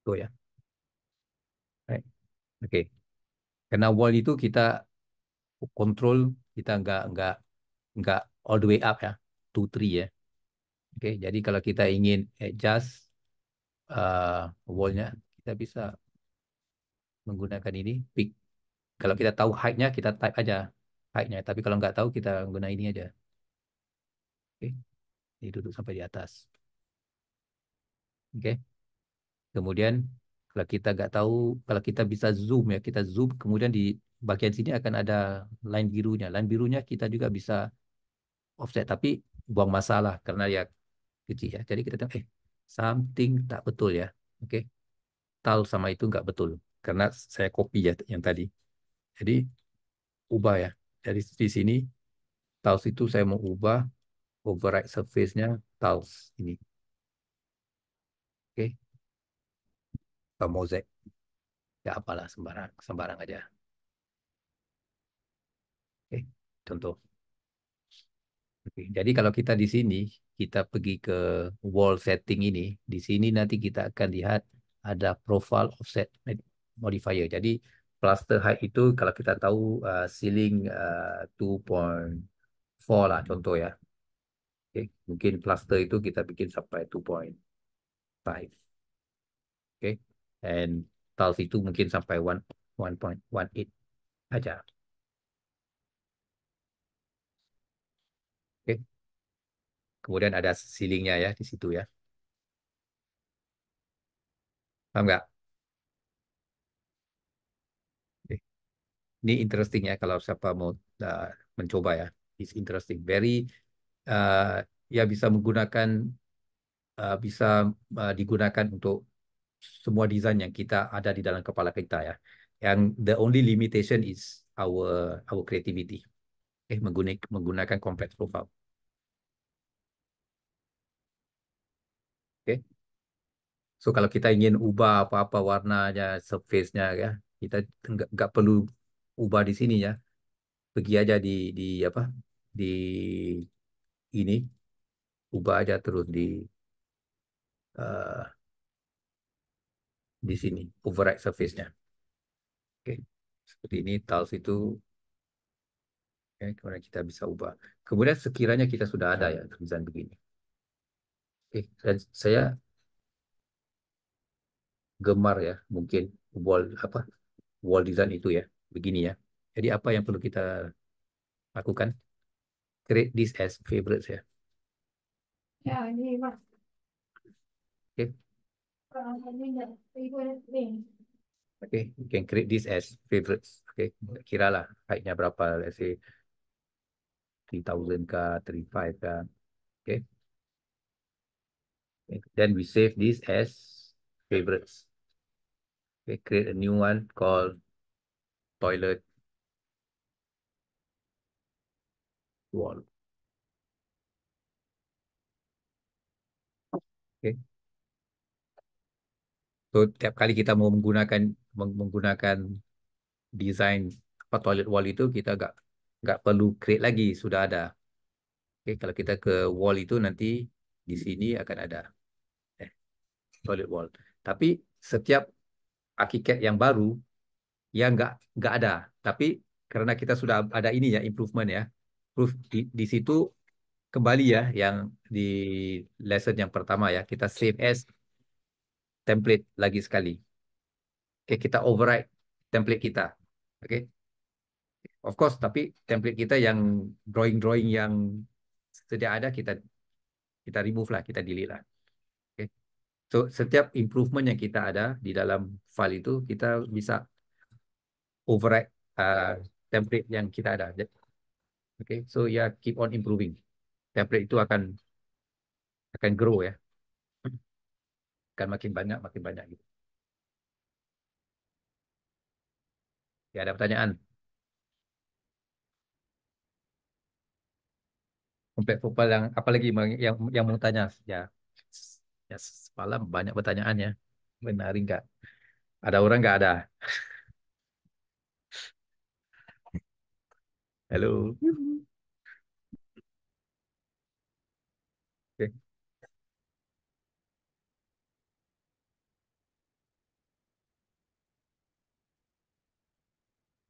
Tuh ya. Right. Oke. Karena wall itu kita kontrol, kita nggak all the way up ya, 2 3 ya. Oke, jadi kalau kita ingin adjust wallnya, kita bisa menggunakan ini pick. Kalau kita tahu height-nya, kita type aja height-nya. Tapi kalau nggak tahu, kita guna ini aja. Oke, ini duduk sampai di atas. Oke, kemudian kalau kita nggak tahu, kalau kita bisa zoom ya, kita zoom. Kemudian di bagian sini akan ada line birunya. Line birunya kita juga bisa offset, tapi buang masalah karena ya kecil ya. Jadi kita tengok, something tak betul ya. Oke, tal sama itu nggak betul karena saya copy ya yang tadi. Jadi ubah ya. Jadi di sini tiles itu saya mau ubah override surface-nya tiles ini. Oke, atau mosaic. Ya apalah sembarang, sembarang aja. Oke, contoh. Oke, jadi kalau kita di sini, kita pergi ke wall setting ini. Di sini nanti kita akan lihat ada profile offset modifier. Jadi plaster height itu kalau kita tahu ceiling 2.4 lah contoh ya. Oke, mungkin plaster itu kita bikin sampai 2.5. Oke, and tiles itu mungkin sampai 1.18 aja. Oke, kemudian ada ceilingnya ya di situ ya. Paham nggak? Oke. Ini interesting ya kalau siapa mau uh, mencoba ya. It's interesting. Very uh, ya bisa menggunakan bisa digunakan untuk semua desain yang kita ada di dalam kepala kita ya. Yang the only limitation is our creativity. Menggunakan complex profile. Oke. So kalau kita ingin ubah apa-apa warnanya, surface-nya ya, kita nggak perlu ubah di sini ya. Pergi aja di apa? Di ini ubah aja terus uh, di sini override surface-nya. Oke. Seperti ini tiles itu kemudian kita bisa ubah. Kemudian sekiranya kita sudah ada ya desain begini. Dan saya gemar ya, mungkin wall apa wall design itu ya, begini ya. Jadi apa yang perlu kita lakukan? Create this as favorites ya. Ya, ini Mas. Oke, Ini enggak. Ibu ini. oke, you can create this as favorites. Oke, kira lah height-nya berapa, let's say 3000 kah, 35 kah. Oke, then we save this as favorites. Okay, create a new one called toilet wall. Okay. So tiap kali kita mau menggunakan desain apa toilet wall itu kita nggak perlu create lagi, sudah ada. Oke, kalau kita ke wall itu nanti di sini akan ada eh, toilet wall. Tapi setiap ArchiCAD yang baru ya nggak ada. Tapi karena kita sudah ada ini ya improvement ya, proof di situ kembali ya yang di lesson yang pertama ya kita save as template lagi sekali. Oke, kita override template kita. Oke, of course, tapi template kita yang drawing-drawing yang sedia ada kita remove lah, kita delete lah. Oke. So setiap improvement yang kita ada di dalam file itu kita bisa override template yang kita ada. Oke, so ya keep on improving. Template itu akan grow ya, akan makin banyak gitu. Ya ada pertanyaan? Sampai profile yang apa lagi yang mau tanya? Ya, ya semalam banyak pertanyaannya. Benar nggak? Ada orang nggak ada? Halo. Oke,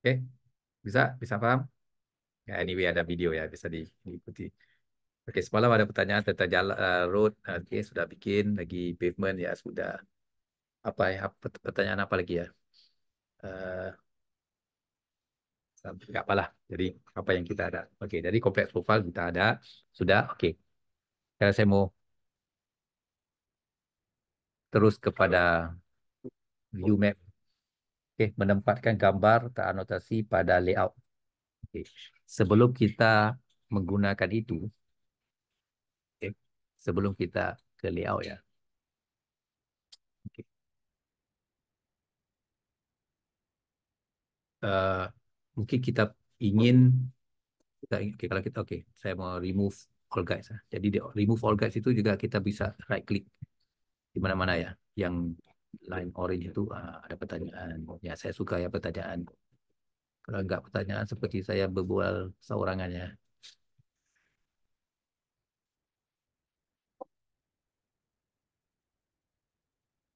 oke. Bisa, bisa paham? Ya, anyway ada video ya, bisa diikuti. Oke, semalam ada pertanyaan tentang jalan road. Oke, sudah bikin lagi pavement ya sudah. Apa ya? Pertanyaan apa lagi ya? Eh, nggak apalah. Jadi apa yang kita ada? Oke, jadi kompleks profile kita ada. Sudah. Oke. Sekarang saya mau terus kepada view map. Oke, menempatkan gambar teranotasi pada layout. Oke. Sebelum kita menggunakan itu, oke, sebelum kita ke layout ya. Oke. Eh, mungkin kita ingin oke, kalau kita oke, saya mau remove all guides. Jadi di remove all guides itu juga kita bisa right click di mana-mana ya. Yang line orange itu ada pertanyaan. Ya, saya suka ya pertanyaan. Kalau nggak pertanyaan seperti saya berbual seorangan ya.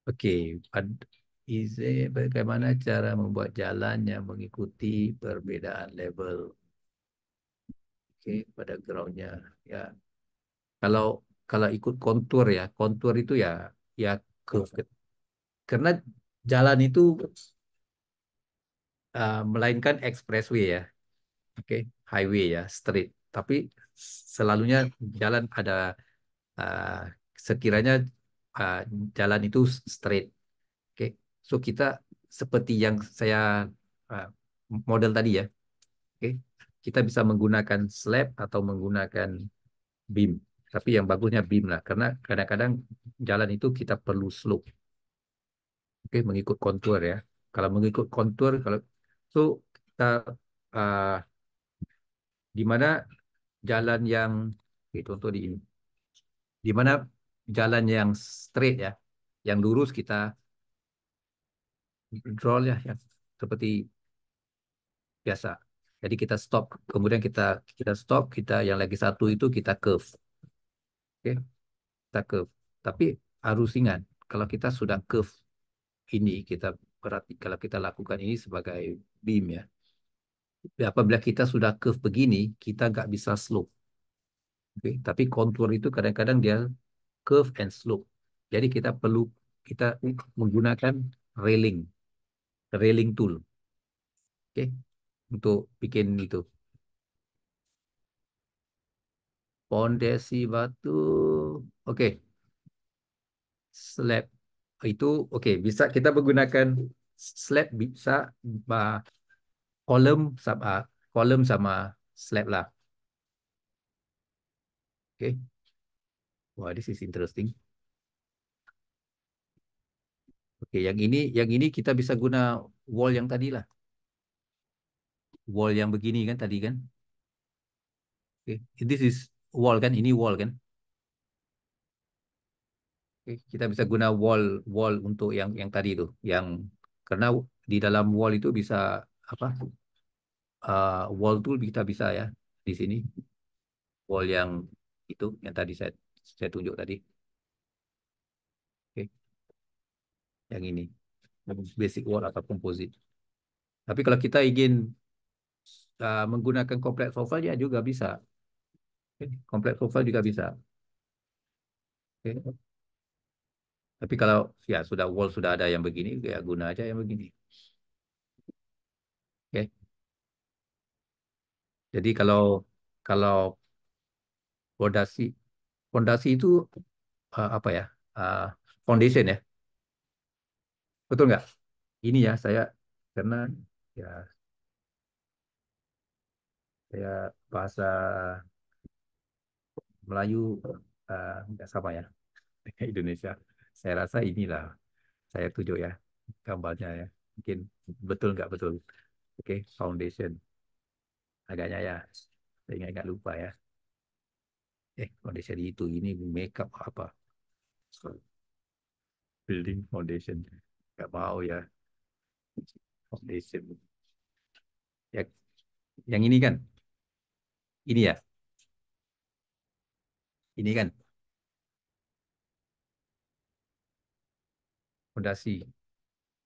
Oke, bagaimana cara membuat jalan yang mengikuti perbedaan level? Oke, pada groundnya ya. Kalau kalau ikut kontur ya, kontur itu ya curve. Karena jalan itu melainkan expressway ya, oke, highway ya, street. Tapi selalunya jalan ada uh, sekiranya uh, jalan itu straight, oke. So kita seperti yang saya uh, model tadi ya, oke. Kita bisa menggunakan slab atau menggunakan beam. Tapi yang bagusnya beam lah, karena kadang-kadang jalan itu kita perlu slope, oke, mengikut kontur ya. Kalau mengikut kontur, kalau so kita uh, di mana jalan yang oke, contoh di ini, di mana jalan yang straight ya, yang lurus kita draw ya, yang seperti biasa. Jadi kita stop, kemudian kita kita stop, kita yang lagi satu itu kita curve, oke, kita curve. Tapi harus ingat kalau kita sudah curve ini, kita berarti kalau kita lakukan ini sebagai beam ya. Apabila kita sudah curve begini, kita nggak bisa slope. Oke. Tapi kontur itu kadang-kadang dia curve and slope. Jadi kita menggunakan railing, railing tool, oke, untuk bikin itu. Pondasi batu, oke, slab itu oke, bisa kita menggunakan slab, bisa uh, kolom sama slab lah. Oke. Wah, this is interesting. Oke, yang ini kita bisa guna wall yang tadi lah. Wall yang begini kan tadi kan. Oke, this is wall kan, ini wall kan. Oke, kita bisa guna wall wall untuk yang tadi itu, yang karena di dalam wall itu bisa apa? Wall tool kita bisa ya di sini. Wall yang itu yang tadi saya tunjuk tadi. Oke, yang ini basic wall atau composite. Tapi kalau kita ingin menggunakan complex profile ya juga bisa. Oke, complex profile juga bisa. Oke. Tapi kalau ya sudah wall sudah ada yang begini, ya guna aja yang begini. Oke. Jadi kalau fondasi fondasi itu apa ya? Uh, Foundation ya. Betul nggak? Ini ya karena ya saya bahasa Melayu nggak sama ya dengan Indonesia. Saya rasa inilah saya tunjuk ya gambarnya ya. Mungkin betul nggak betul. Oke, foundation agaknya ya. Saya ingat lupa ya. Foundation itu ini makeup apa? Building foundation. Nggak mau ya foundation. Ya, yang ini kan, ini ya, ini kan fondasi.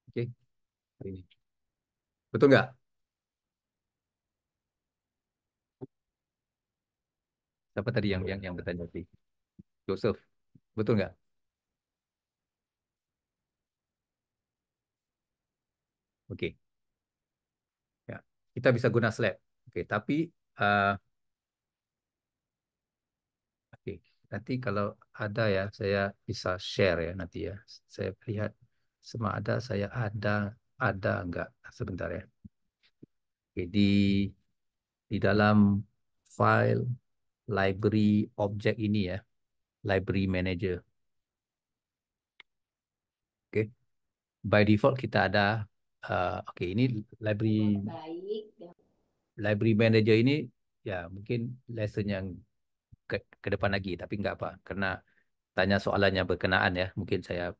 Oke, ini betul nggak? Siapa tadi yang bertanya tadi? Joseph, betul nggak? Oke, ya, kita bisa guna slab. Oke, tapi uh, oke, nanti kalau ada ya, saya bisa share ya nanti ya. Saya lihat sama saya ada nggak? Sebentar ya. Oke, di dalam file library object ini ya, library manager. Oke, by default kita ada oke, ini library library manager ini ya mungkin lesson yang ke depan lagi, tapi nggak apa, karena tanya soalannya berkenaan ya, mungkin saya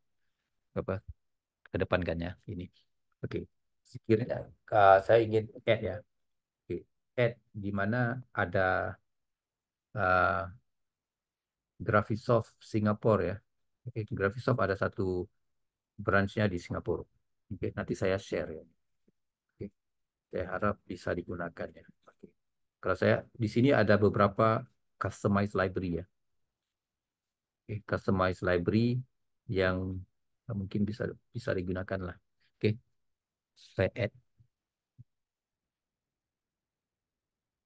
apa kedepankan ya ini. Oke, sekiranya saya ingin add ya, oke, add di mana ada uh, Graphisoft Singapore ya. Oke, Graphisoft ada satu branchnya di Singapura. Oke, nanti saya share ya. Oke, saya harap bisa digunakan ya. Oke. Kalau saya di sini ada beberapa customized library ya. Oke, customized library yang mungkin bisa bisa digunakan lah. Oke, saya add.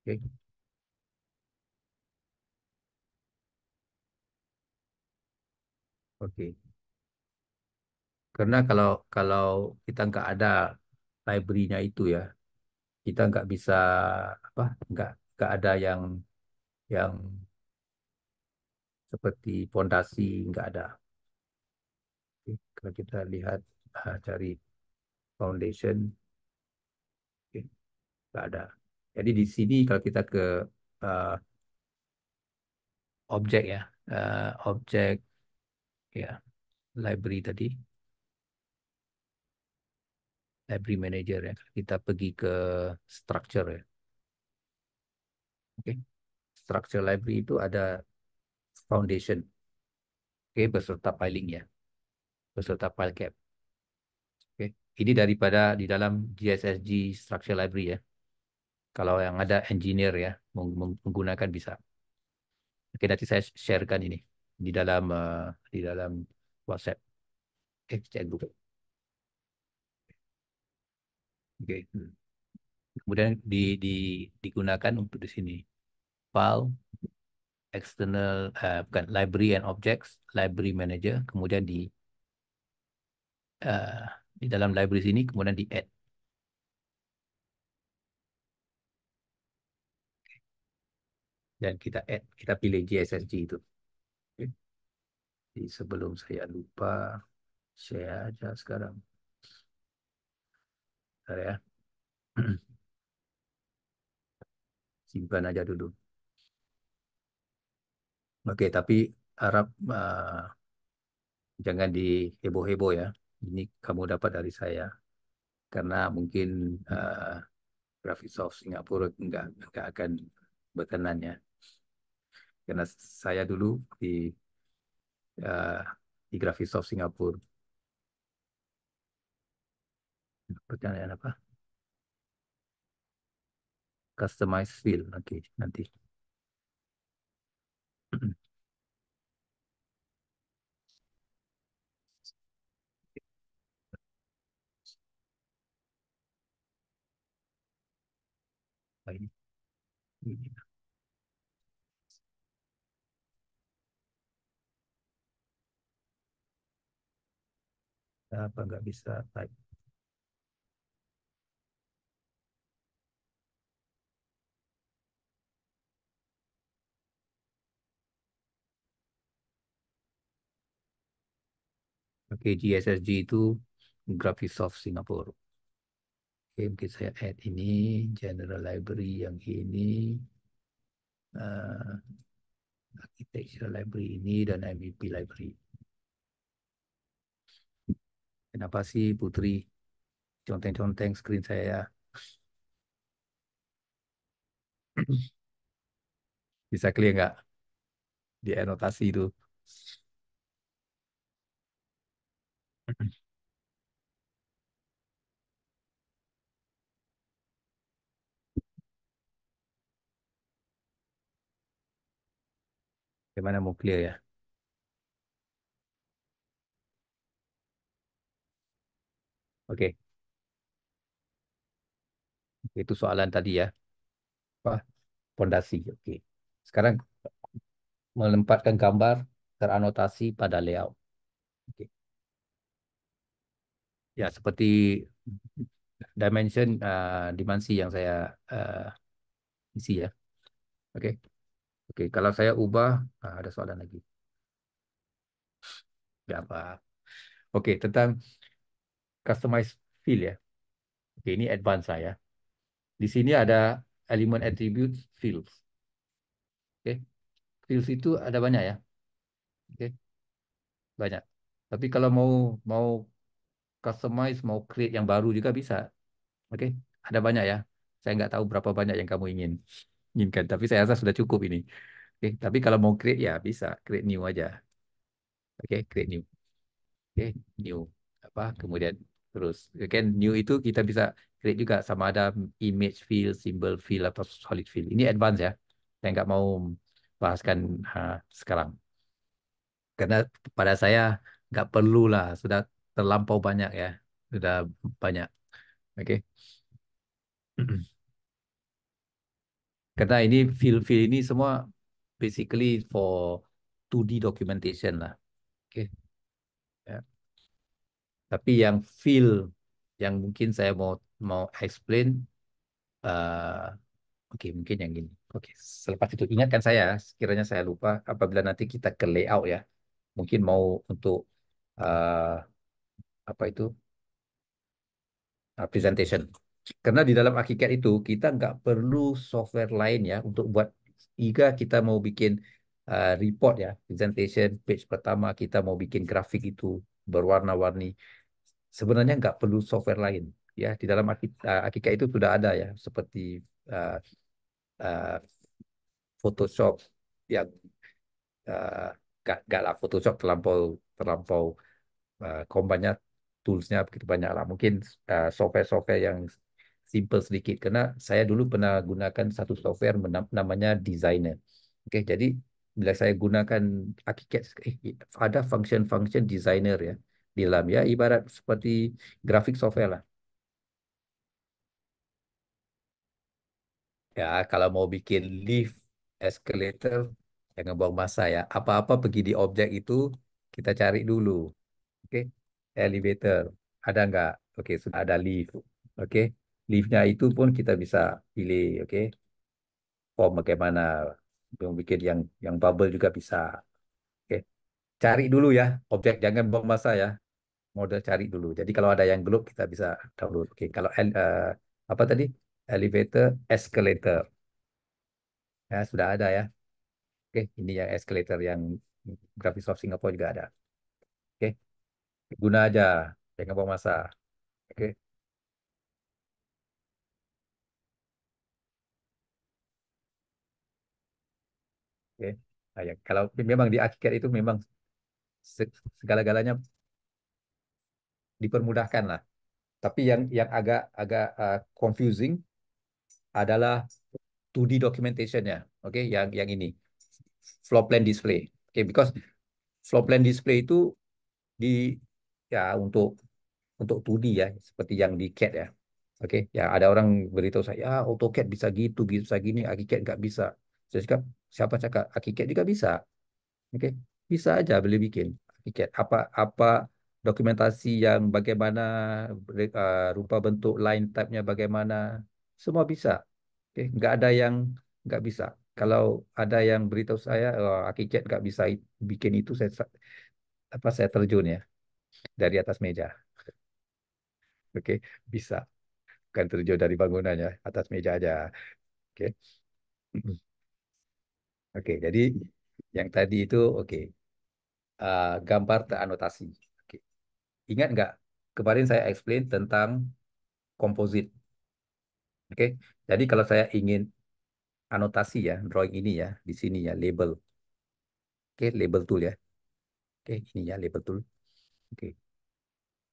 Oke, oke. Karena kalau kalau kita nggak ada library-nya itu ya, kita nggak bisa apa, nggak ada yang seperti fondasi nggak ada. Oke, kalau kita lihat cari foundation, oke, nggak ada. Jadi di sini kalau kita ke uh, objek ya, objek ya, library tadi, library manager ya. Kita pergi ke structure ya. Oke, structure library itu ada foundation, oke, beserta filing ya, beserta file cap. Oke, ini daripada di dalam GSSG structure library ya. Kalau yang ada engineer ya menggunakan bisa. Oke, nanti saya sharekan ini. di dalam WhatsApp. Chat group. Oke. Kemudian digunakan untuk di sini file external bukan library and objects, library manager, kemudian uh, di dalam library sini kemudian di add dan kita pilih GSSG itu. Oke. Jadi sebelum saya lupa, share aja sekarang. Bentar ya. Simpan aja dulu. Oke, tapi harap jangan diheboh-heboh ya. Ini kamu dapat dari saya karena mungkin Graphisoft Singapura nggak akan berkenan ya. Karena saya dulu uh, di Graphisoft Singapura. Pertanyaan apa? Customize field. Oke, nanti. Oh, ini. Apa nggak bisa type? Oke, GSSG itu Graphisoft Singapura. Oke, mungkin saya add ini general library yang ini, uh, architecture library ini dan MEP library. Kenapa sih Putri conteng-conteng screen saya? Bisa clear nggak di anotasi itu? Gimana mau clear ya? Oke, itu soalan tadi ya. Apa? Pondasi. Oke. Sekarang menempatkan gambar teranotasi pada layout. Oke. Ya, seperti dimensi yang saya isi ya. Oke. Oke, kalau saya ubah, ada soalan lagi. Ya apa? Oke, tentang customize field ya. Oke, ini advance saya. Di sini ada elemen attributes fields. Oke, fields itu ada banyak ya. Oke, banyak. Tapi kalau mau customize, mau create yang baru juga bisa. Oke, ada banyak ya. Saya nggak tahu berapa banyak yang kamu inginkan, tapi saya rasa sudah cukup ini. Oke, tapi kalau mau create ya bisa create new aja. Oke, create new. Oke, new apa? Kemudian terus, kan new itu kita bisa create juga sama ada image field, symbol field atau solid field. Ini advance ya. Saya nggak mau bahaskan sekarang karena pada saya nggak perlu lah, sudah terlampau banyak ya, sudah banyak. Oke. Karena ini field-field ini semua basically for 2D documentation lah. Oke. Ya. Tapi yang field yang mungkin saya mau mau explain, oke mungkin yang ini. Oke, selepas itu ingatkan saya, sekiranya saya lupa apabila nanti kita ke layout ya, mungkin mau untuk uh, apa itu presentation. Karena di dalam Archicad itu kita nggak perlu software lain ya untuk buat jika kita mau bikin report ya, presentation page pertama kita mau bikin grafik itu berwarna-warni. Sebenarnya nggak perlu software lain ya. Di dalam Archicad itu sudah ada ya seperti uh, uh, Photoshop yang nggak lah Photoshop terlampau terlampau banyak toolsnya begitu banyak lah. Mungkin software-software yang simple sedikit. Karena saya dulu pernah gunakan satu software namanya Designer. Oke, jadi bila saya gunakan ArchiCAD, ada function-function designer ya di dalam ya, ibarat seperti grafik software lah. Ya, kalau mau bikin lift, escalator, jangan buang masa ya. Apa-apa pergi di objek itu, kita cari dulu. Oke, elevator, ada nggak? Oke, sudah ada lift. Oke, liftnya itu pun kita bisa pilih. Oke, form bagaimana? Yang bikin yang bubble juga bisa. Oke, cari dulu ya, objek jangan buang masa ya. Model cari dulu. Jadi kalau ada yang belum kita bisa download. Oke, kalau apa tadi? Elevator, escalator. Ya, sudah ada ya. Oke, ini yang escalator yang Graphisoft Singapore juga ada. Oke, guna aja, jangan buang masa. Oke, oke. Nah, ya, kalau memang di ArchiCAD itu memang segala-galanya dipermudahkan lah. Tapi yang agak agak confusing adalah 2D documentation-nya. Oke, yang ini floor plan display. Oke, because floor plan display itu di ya untuk 2D ya, seperti yang di CAD ya. Oke, ya ada orang beritahu saya, "Ah, AutoCAD bisa gitu, bisa gini, ArchiCAD nggak bisa." Saya cakap, siapa cakap ArchiCAD juga bisa? Oke, bisa aja boleh bikin ArchiCAD. Apa dokumentasi yang bagaimana, rupa bentuk line type-nya bagaimana, semua bisa. Oke, nggak ada yang nggak bisa. Kalau ada yang beritahu saya, oh, ArchiCAD nggak bisa bikin itu, saya terjun ya dari atas meja. Oke, bisa. Bukan terjun dari bangunannya, atas meja aja. Oke. Oke, jadi yang tadi itu oke. Gambar teranotasi. Oke. Ingat nggak? Kemarin saya explain tentang komposit. Oke. Jadi kalau saya ingin anotasi ya, drawing ini ya, di sini ya, label. Oke, label tool ya. Oke, ini ya label tool. Oke.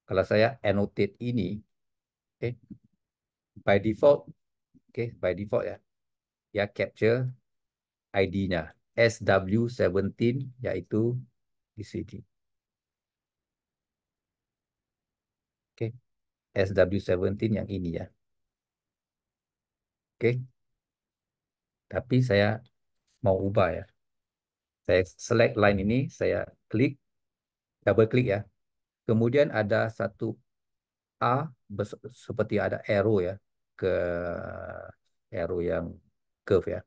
Kalau saya annotate ini, oke, by default, oke, by default ya, ya capture ID-nya SW17 yaitu di sini. Oke, SW17 yang ini ya. Oke, tapi saya mau ubah ya. Saya select line ini, saya klik, double klik ya. Kemudian ada satu A seperti ada arrow ya, ke arrow yang curve ya.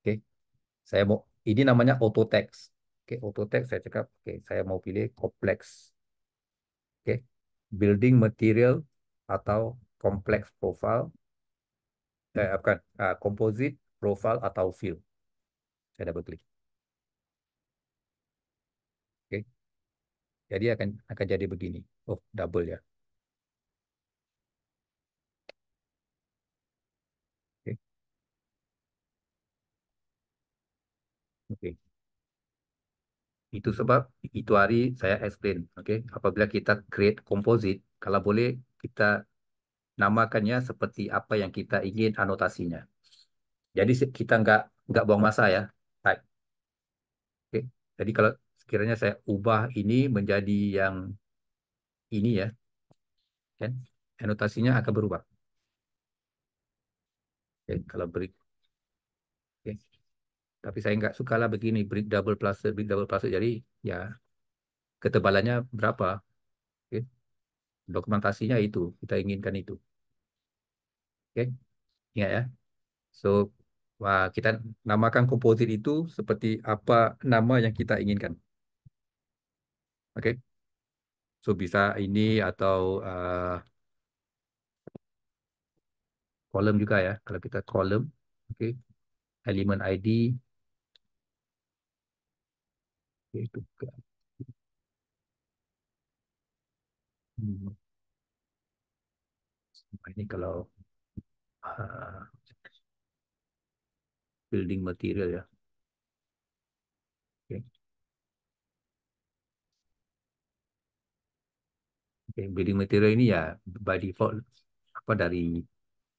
Oke, saya mau ini namanya auto text. Oke, auto text saya cakap, oke, saya mau pilih complex. Oke, building material atau complex profile, bukan, composite profile atau fill. Saya double klik. Oke, jadi akan jadi begini. Oh, double ya. Oke, oke. Itu sebab itu hari saya explain, oke. Apabila kita create composite, kalau boleh kita namakannya seperti apa yang kita ingin anotasinya. Jadi kita nggak buang masa ya, type. Oke. Jadi kalau sekiranya saya ubah ini menjadi yang ini ya, kan, anotasinya akan berubah. Oke. Kalau break, oke. Tapi saya nggak suka lah begini, break double plus. Jadi ya ketebalannya berapa? Oke. Dokumentasinya itu kita inginkan itu. Oke. Ingat ya. So, wah, kita namakan komposit itu seperti apa nama yang kita inginkan. Oke, so bisa ini atau kolom juga ya. Kalau kita kolom, oke, elemen ID, oke, itu. Hmm, ini kalau uh, building material ya. Oke, oke, building material ini ya by default apa dari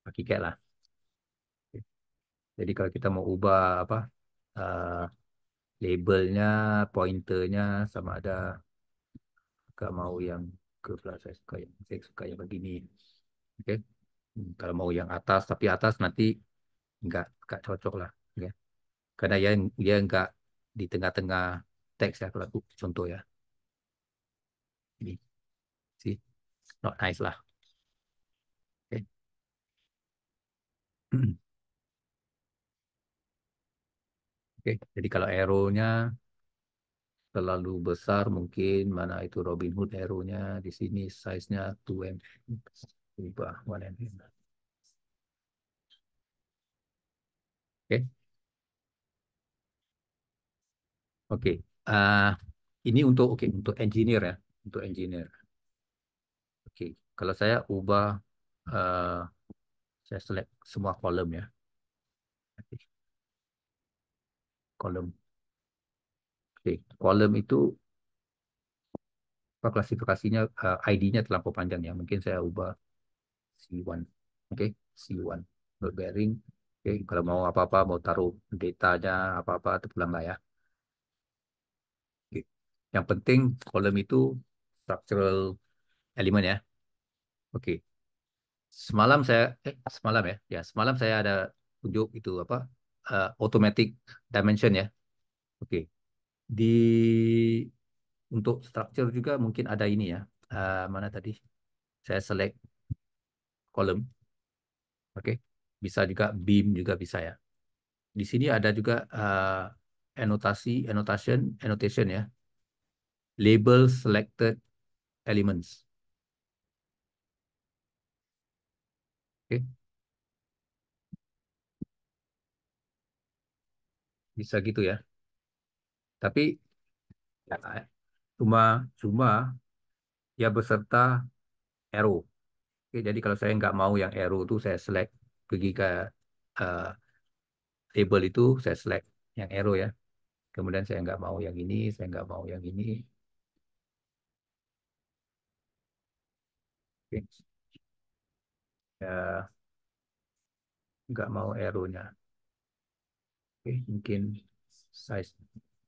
ArchiCAD lah. Oke. Jadi kalau kita mau ubah apa, uh, labelnya, pointernya sama ada nggak mau yang ke belakang. Saya suka yang begini. Oke. Kalau mau yang atas, tapi atas nanti nggak cocok lah, ya. Karena dia nggak di tengah-tengah teks ya, kalau aku contoh ya. Ini sih not nice lah. Oke. Oke. Jadi kalau arrow-nya terlalu besar, mungkin mana itu Robin Hood arrow-nya di sini size-nya 2 mm. Ubah 1 mm. Oke. Oke. Ah, ini untuk engineer ya, untuk engineer. Oke. Kalau saya ubah, eh, saya select semua kolom ya. Oke. Kolom. Oke. Kolom itu klasifikasinya, ID-nya terlampau panjang ya. Mungkin saya ubah C1. Oke, C1. Load bearing. Oke, kalau mau apa-apa, mau taruh datanya apa-apa, itu pulang lah ya. Oke. Yang penting kolom itu structural element ya. Oke. Semalam ya. Ya, semalam saya ada tunjuk itu apa? Automatic dimension ya. Oke. Di untuk structure juga mungkin ada ini ya. Mana tadi? Saya select kolom. Oke. Bisa juga beam juga bisa ya. Di sini ada juga annotation ya. Label selected elements. Oke. Bisa gitu ya. Tapi ya, cuma cuma ya beserta arrow. Oke, jadi kalau saya nggak mau yang arrow itu saya select pergi ke eh, label itu saya select yang arrow ya. Kemudian saya nggak mau yang ini, saya nggak mau yang ini. Oke. Ya, nggak mau arrow-nya. Oke, mungkin size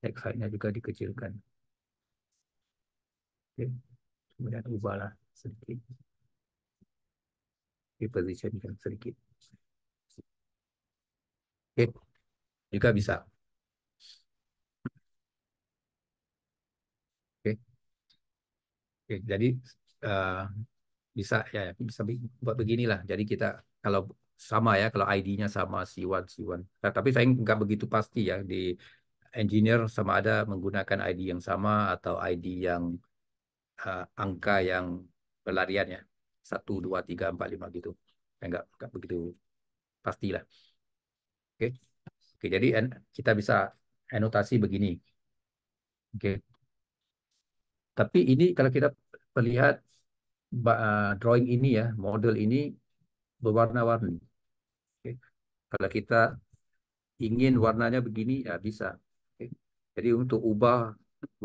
text size-nya juga dikecilkan. Oke, kemudian ubahlah sedikit, dipositionkan sedikit. Oke, juga bisa. Oke, oke. Jadi eh, bisa ya, bisa buat beginilah. Jadi kita kalau sama ya, kalau ID-nya sama C1 C1. Nah, tapi saya nggak begitu pasti ya di engineer sama ada menggunakan ID yang sama atau ID yang angka yang berlarian ya. 1 2 3 4 5 gitu. Saya nggak begitu pastilah. Oke. Oke, jadi kita bisa anotasi begini. Oke. Tapi ini kalau kita melihat drawing ini ya, model ini berwarna-warni. Oke. Kalau kita ingin warnanya begini, ya bisa. Oke. Jadi untuk ubah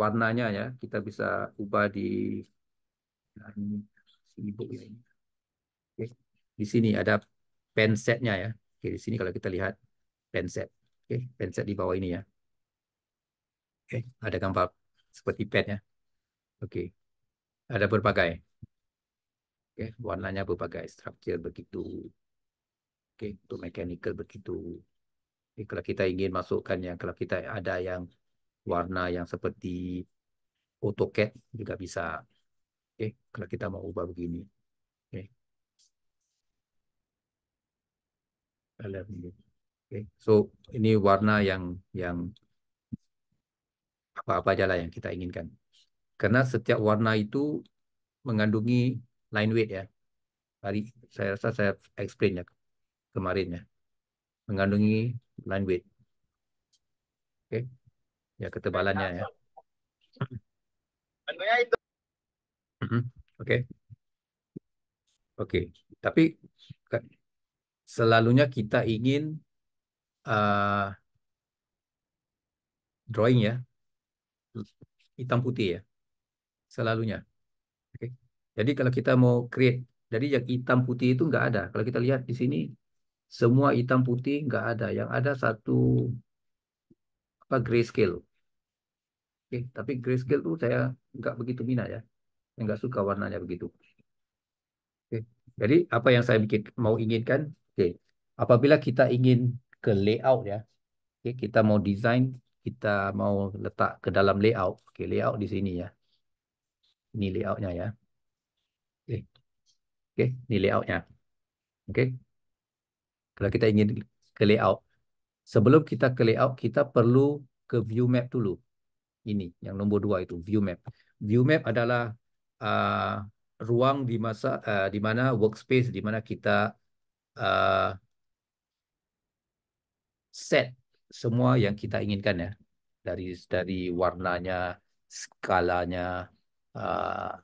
warnanya ya, kita bisa ubah di nah, ini sibuk ya ini. Oke. Di sini ada pen setnya ya. Oke, di sini kalau kita lihat pen set. Oke, pen set di bawah ini ya. Oke, ada gambar seperti pen ya. Oke, ada berbagai. Oke, warnanya berbagai, structure begitu. Oke, untuk mechanical begitu. Oke, kalau kita ingin masukkan yang kalau kita ada yang warna yang seperti AutoCAD juga bisa. Oke, kalau kita mau ubah begini. Oke, color ini. Oke, so ini warna yang apa-apa aja lah yang kita inginkan. Karena setiap warna itu mengandungi line weight ya. Hari saya rasa saya explain ya kemarin ya. Mengandungi line weight. Oke, ya ketebalannya ya. Mhm. Oke, oke. Tapi selalunya kita ingin uh, drawing ya hitam putih ya selalunya. Oke. Jadi kalau kita mau create, jadi yang hitam putih itu nggak ada. Kalau kita lihat di sini semua hitam putih nggak ada. Yang ada satu apa grayscale. Oke, tapi grayscale tuh saya nggak begitu minat ya. Saya nggak suka warnanya begitu. Oke. Jadi apa yang saya mau inginkan, oke, apabila kita ingin ke layout ya, oke, kita mau desain, kita mau letak ke dalam layout, oke, layout di sini ya, ini layoutnya ya, oke, oke, ini layoutnya, oke. Kalau kita ingin ke layout, sebelum kita ke layout, kita perlu ke view map dulu. Ini yang nomor 2 itu view map. View map adalah ruang di mana workspace di mana kita uh, set semua yang kita inginkan ya, dari warnanya, skalanya,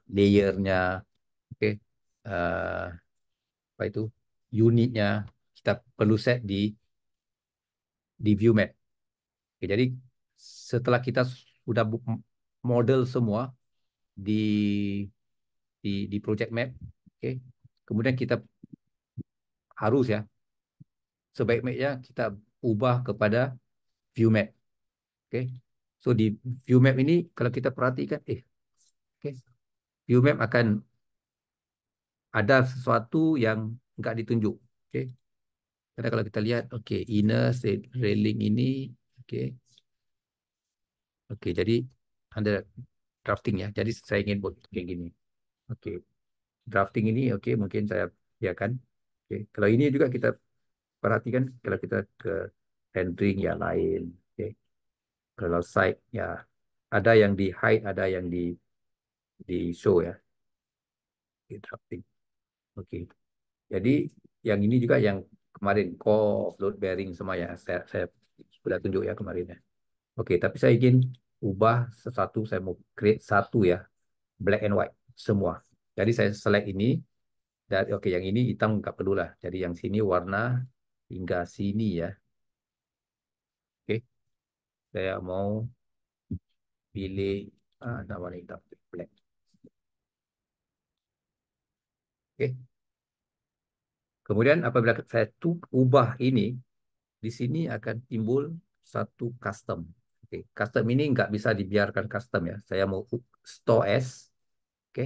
layernya, oke, uh, apa itu, unitnya, kita perlu set di view map. Oke, jadi setelah kita sudah model semua di di project map, oke, kemudian kita harus ya, sebaik-baiknya kita ubah kepada view map, oke. So di view map ini kalau kita perhatikan, oke, view map akan ada sesuatu yang nggak ditunjuk, oke. Karena kalau kita lihat, oke, inner railing ini, oke, oke, jadi ada drafting ya. Jadi saya ingin buat kayak gini, oke. Drafting ini, oke, mungkin saya biarkan, oke. Kalau ini juga kita perhatikan, kalau kita ke rendering ya lain, oke. Kalau site ya ada yang di hide, ada yang di show ya, di drafting, oke. Jadi yang ini juga yang kemarin core load bearing semua ya, saya sudah tunjuk ya kemarin ya. Oke, tapi saya ingin ubah sesuatu, saya mau create satu ya, black and white semua. Jadi saya select ini, dan oke, yang ini hitam nggak perlu lah. Jadi yang sini warna hingga sini ya. Oke, saya mau pilih nama warna hitam, black. Oke, kemudian apabila saya ubah ini, di sini akan timbul satu custom. Oke, custom ini nggak bisa dibiarkan custom ya. Saya mau store as, oke,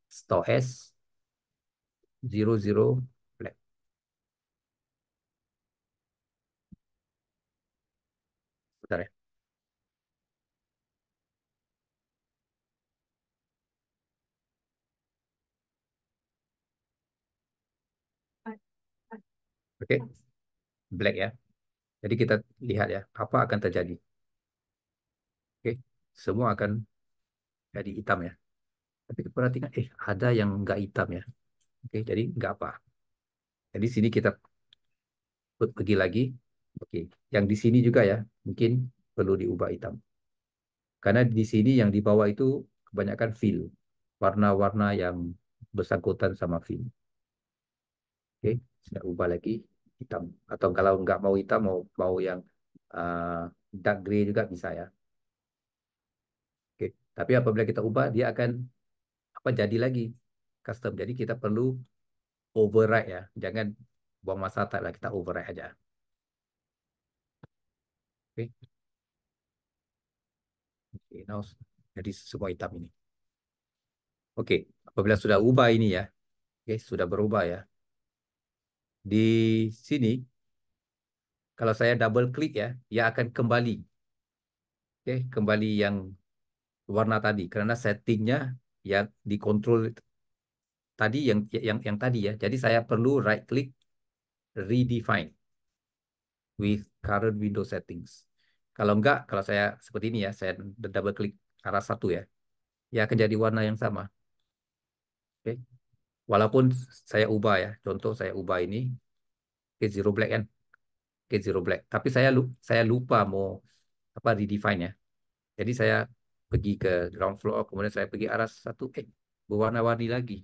store as 00 black. Bentar ya. Oke, black ya. Jadi kita lihat ya, apa akan terjadi. Oke, semua akan jadi hitam ya. Tapi perhatikan, ada yang nggak hitam ya. Oke, jadi nggak apa. Jadi sini kita pergi lagi. Oke, yang di sini juga ya, mungkin perlu diubah hitam. Karena di sini yang di bawah itu kebanyakan fill, warna-warna yang bersangkutan sama fill. Oke, saya ubah lagi hitam. Atau kalau nggak mau hitam, mau yang uh, dark gray juga bisa ya. Oke, tapi apabila kita ubah, dia akan apa jadi lagi custom. Jadi kita perlu override ya. Jangan buang masa tak lah, kita override aja. Oke, oke, now jadi semua hitam ini. Oke, apabila sudah ubah ini ya, oke, sudah berubah ya. Di sini, kalau saya double klik ya, dia akan kembali. Oke, kembali yang warna tadi. Karena settingnya yang dikontrol tadi yang tadi ya. Jadi saya perlu right click redefine with current window settings. Kalau enggak, kalau saya seperti ini ya, saya double klik arah satu ya, ya akan jadi warna yang sama. Oke. Walaupun saya ubah ya, contoh saya ubah ini ke zero black kan, ke zero black. Tapi saya lupa mau apa redefine ya. Jadi saya pergi ke ground floor, kemudian saya pergi arah satu, berwarna-warni lagi.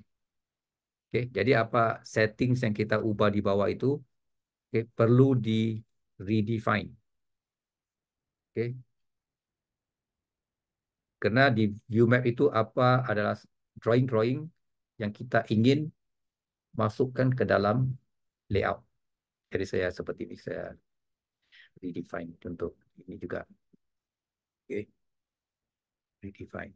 Oke, jadi apa settings yang kita ubah di bawah itu, perlu di redefine. Oke, karena di view map itu apa adalah drawing-drawing yang kita ingin masukkan ke dalam layout. Jadi saya seperti ini, saya redefine untuk ini juga. Oke, redefine.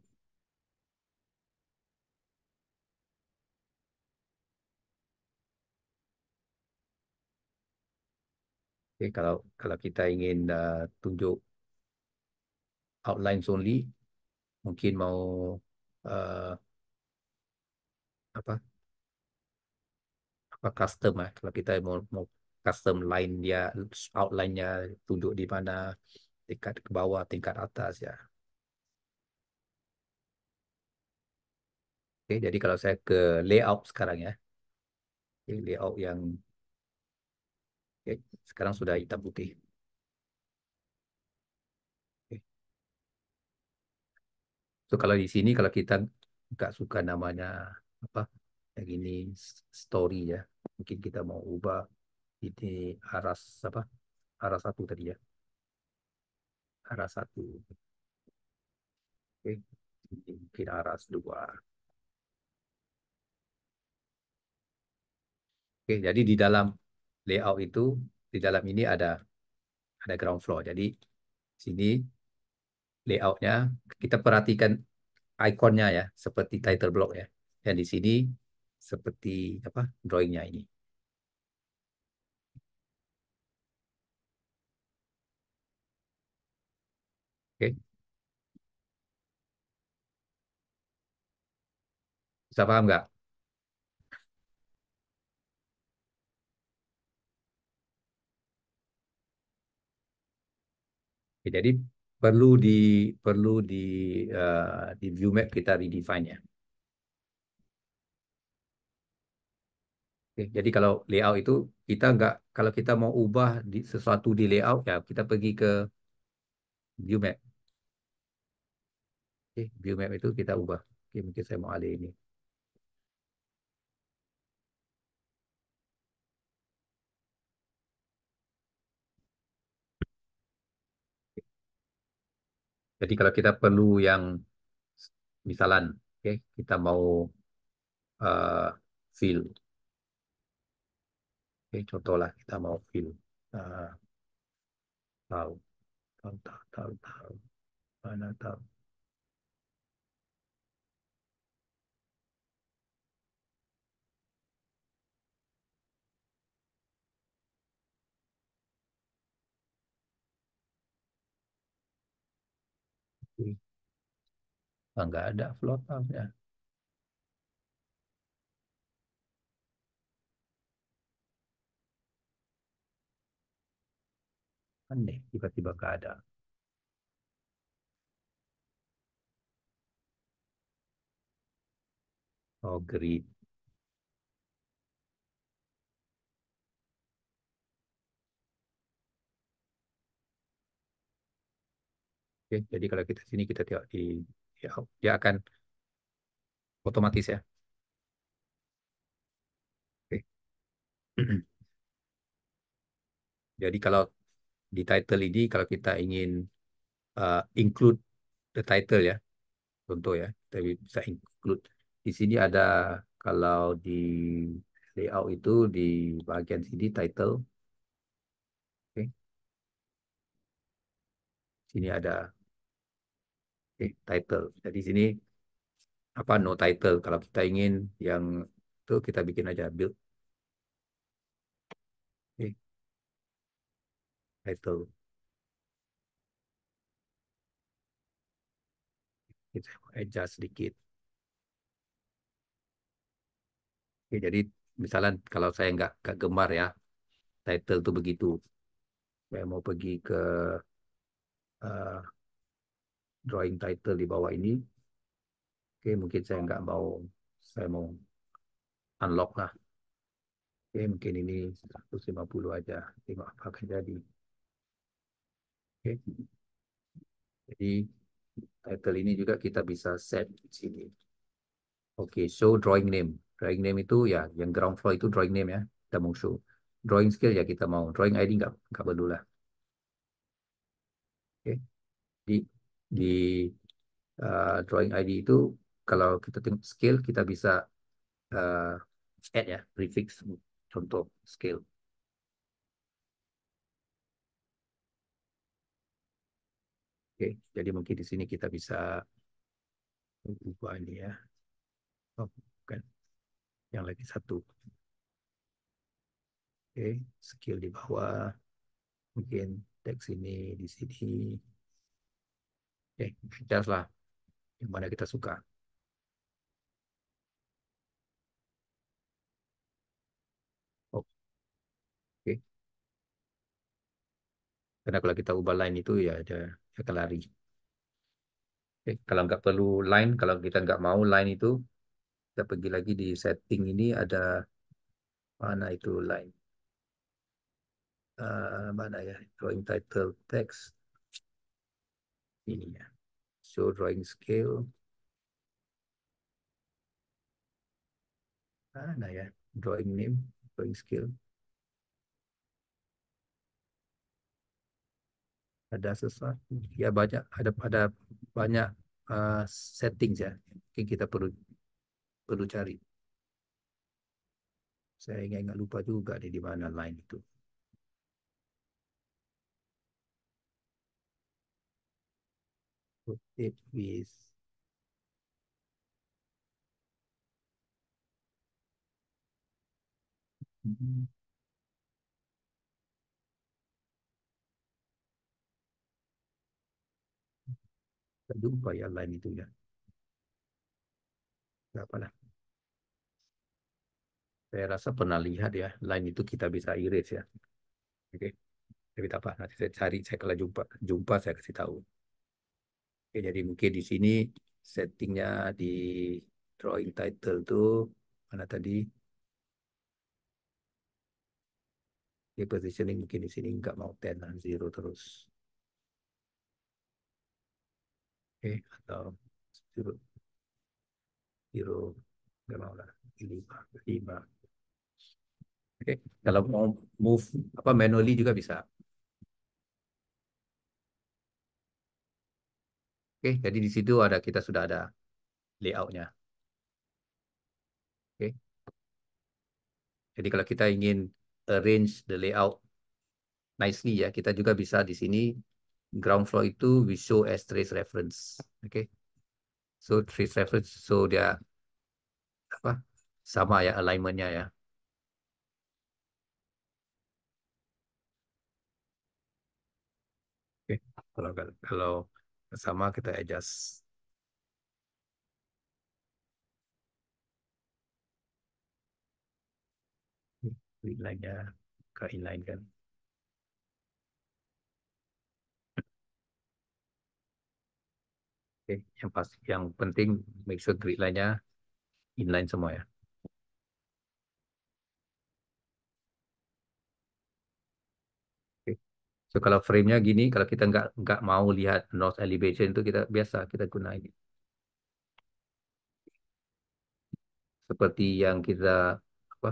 Oke, kalau kita ingin tunjuk outlines only, mungkin mau uh, apa apa custom lah. Kalau kita mau custom line dia, outline-nya tunjuk di mana, tingkat ke bawah, tingkat atas ya. Oke, jadi kalau saya ke layout sekarang ya, oke, layout yang oke, sekarang sudah hitam putih. Oke. So kalau di sini kalau kita nggak suka namanya apa yang ini story ya, mungkin kita mau ubah ini aras apa arah satu tadi ya, arah satu. Oke, mungkin aras dua. Oke, jadi di dalam layout itu, di dalam ini ada ground floor. Jadi sini layoutnya kita perhatikan ikonnya ya, seperti title block ya. Dan di sini seperti apa drawingnya ini. Oke, bisa paham nggak? Oke, jadi perlu di view map kita redefine ya. Oke, jadi kalau layout itu kita nggak kalau kita mau ubah sesuatu di layout ya kita pergi ke view map. Oke, view map itu kita ubah. Oke, mungkin saya mau alih ini. Jadi kalau kita perlu yang misalan, oke, kita mau uh, fill, oke, contohlah kita mau fill uh, tahu, tahu, mana tahu. Oke. Ah, nggak ada float ya. Aneh, tiba-tiba nggak ada. Oh, grid. Oke, jadi kalau kita sini kita tengok ya, dia akan otomatis ya. Oke. Jadi kalau di title ini kalau kita ingin include the title ya, contoh ya, kita bisa include di sini ada kalau di layout itu di bagian sini title, oke, sini ada title. Jadi sini apa no title. Kalau kita ingin yang itu kita bikin aja build oke, title. Kita adjust sedikit. Oke, jadi misalnya kalau saya nggak gemar ya title tuh begitu, saya mau pergi ke uh, drawing title di bawah ini. Oke, mungkin saya mau unlock lah. Oke, mungkin ini 150 aja. Tengok apa akan jadi. Oke, jadi title ini juga kita bisa set di sini. Oke, show drawing name. Drawing name itu ya, yang ground floor itu drawing name ya. Kita mau show. Drawing skill ya kita mau. Drawing ID nggak perlu lah. Oke, di di drawing ID itu kalau kita tengok skill kita bisa uh, add ya prefix contoh skill. Oke, jadi mungkin di sini kita bisa Ubah ini ya. Oh, bukan. Yang lagi satu. Oke, skill di bawah. Mungkin teks ini di sini. Oke, adjust lah. Yang mana kita suka. Oke, karena kalau kita ubah line itu ya ada akan lari. Oke, kalau nggak perlu line, kalau kita nggak mau line itu, kita pergi lagi di setting ini ada mana itu line. Mana ya? Drawing title text ini ya. Show drawing scale. Mana ya? Drawing name, drawing scale. Ada sesuatu. Ya banyak, ada banyak settings ya. Mungkin kita perlu perlu cari. Saya ingat lupa juga nih di mana line itu. Rotate with hmm, saya lupa ya line itu ya. Gak apa lah. Saya rasa pernah lihat ya line itu kita bisa erase ya. Oke, tapi tak apa. Nanti saya cari. Saya kalau jumpa saya kasih tahu. Oke, jadi mungkin di sini settingnya di drawing title tuh mana tadi? Di positioning mungkin di sini nggak mau 10 lah, zero terus. Oke, atau zero, zero nggak mau lah. Lima, lima. Oke, kalau mau move apa manually juga bisa. Oke, jadi di situ ada kita sudah ada layoutnya. Oke, jadi kalau kita ingin arrange the layout nicely ya, kita juga bisa di sini ground floor itu we show as trace reference. Oke, so trace reference, so dia apa sama ya alignmentnya ya. Oke, kalau sama kita adjust inline-nya ke inline kan. Oke, yang penting make sure grid line-nya inline semua ya. Oke. So kalau frame-nya gini, kalau kita nggak mau lihat north elevation itu kita biasa kita guna ini. Seperti yang kita apa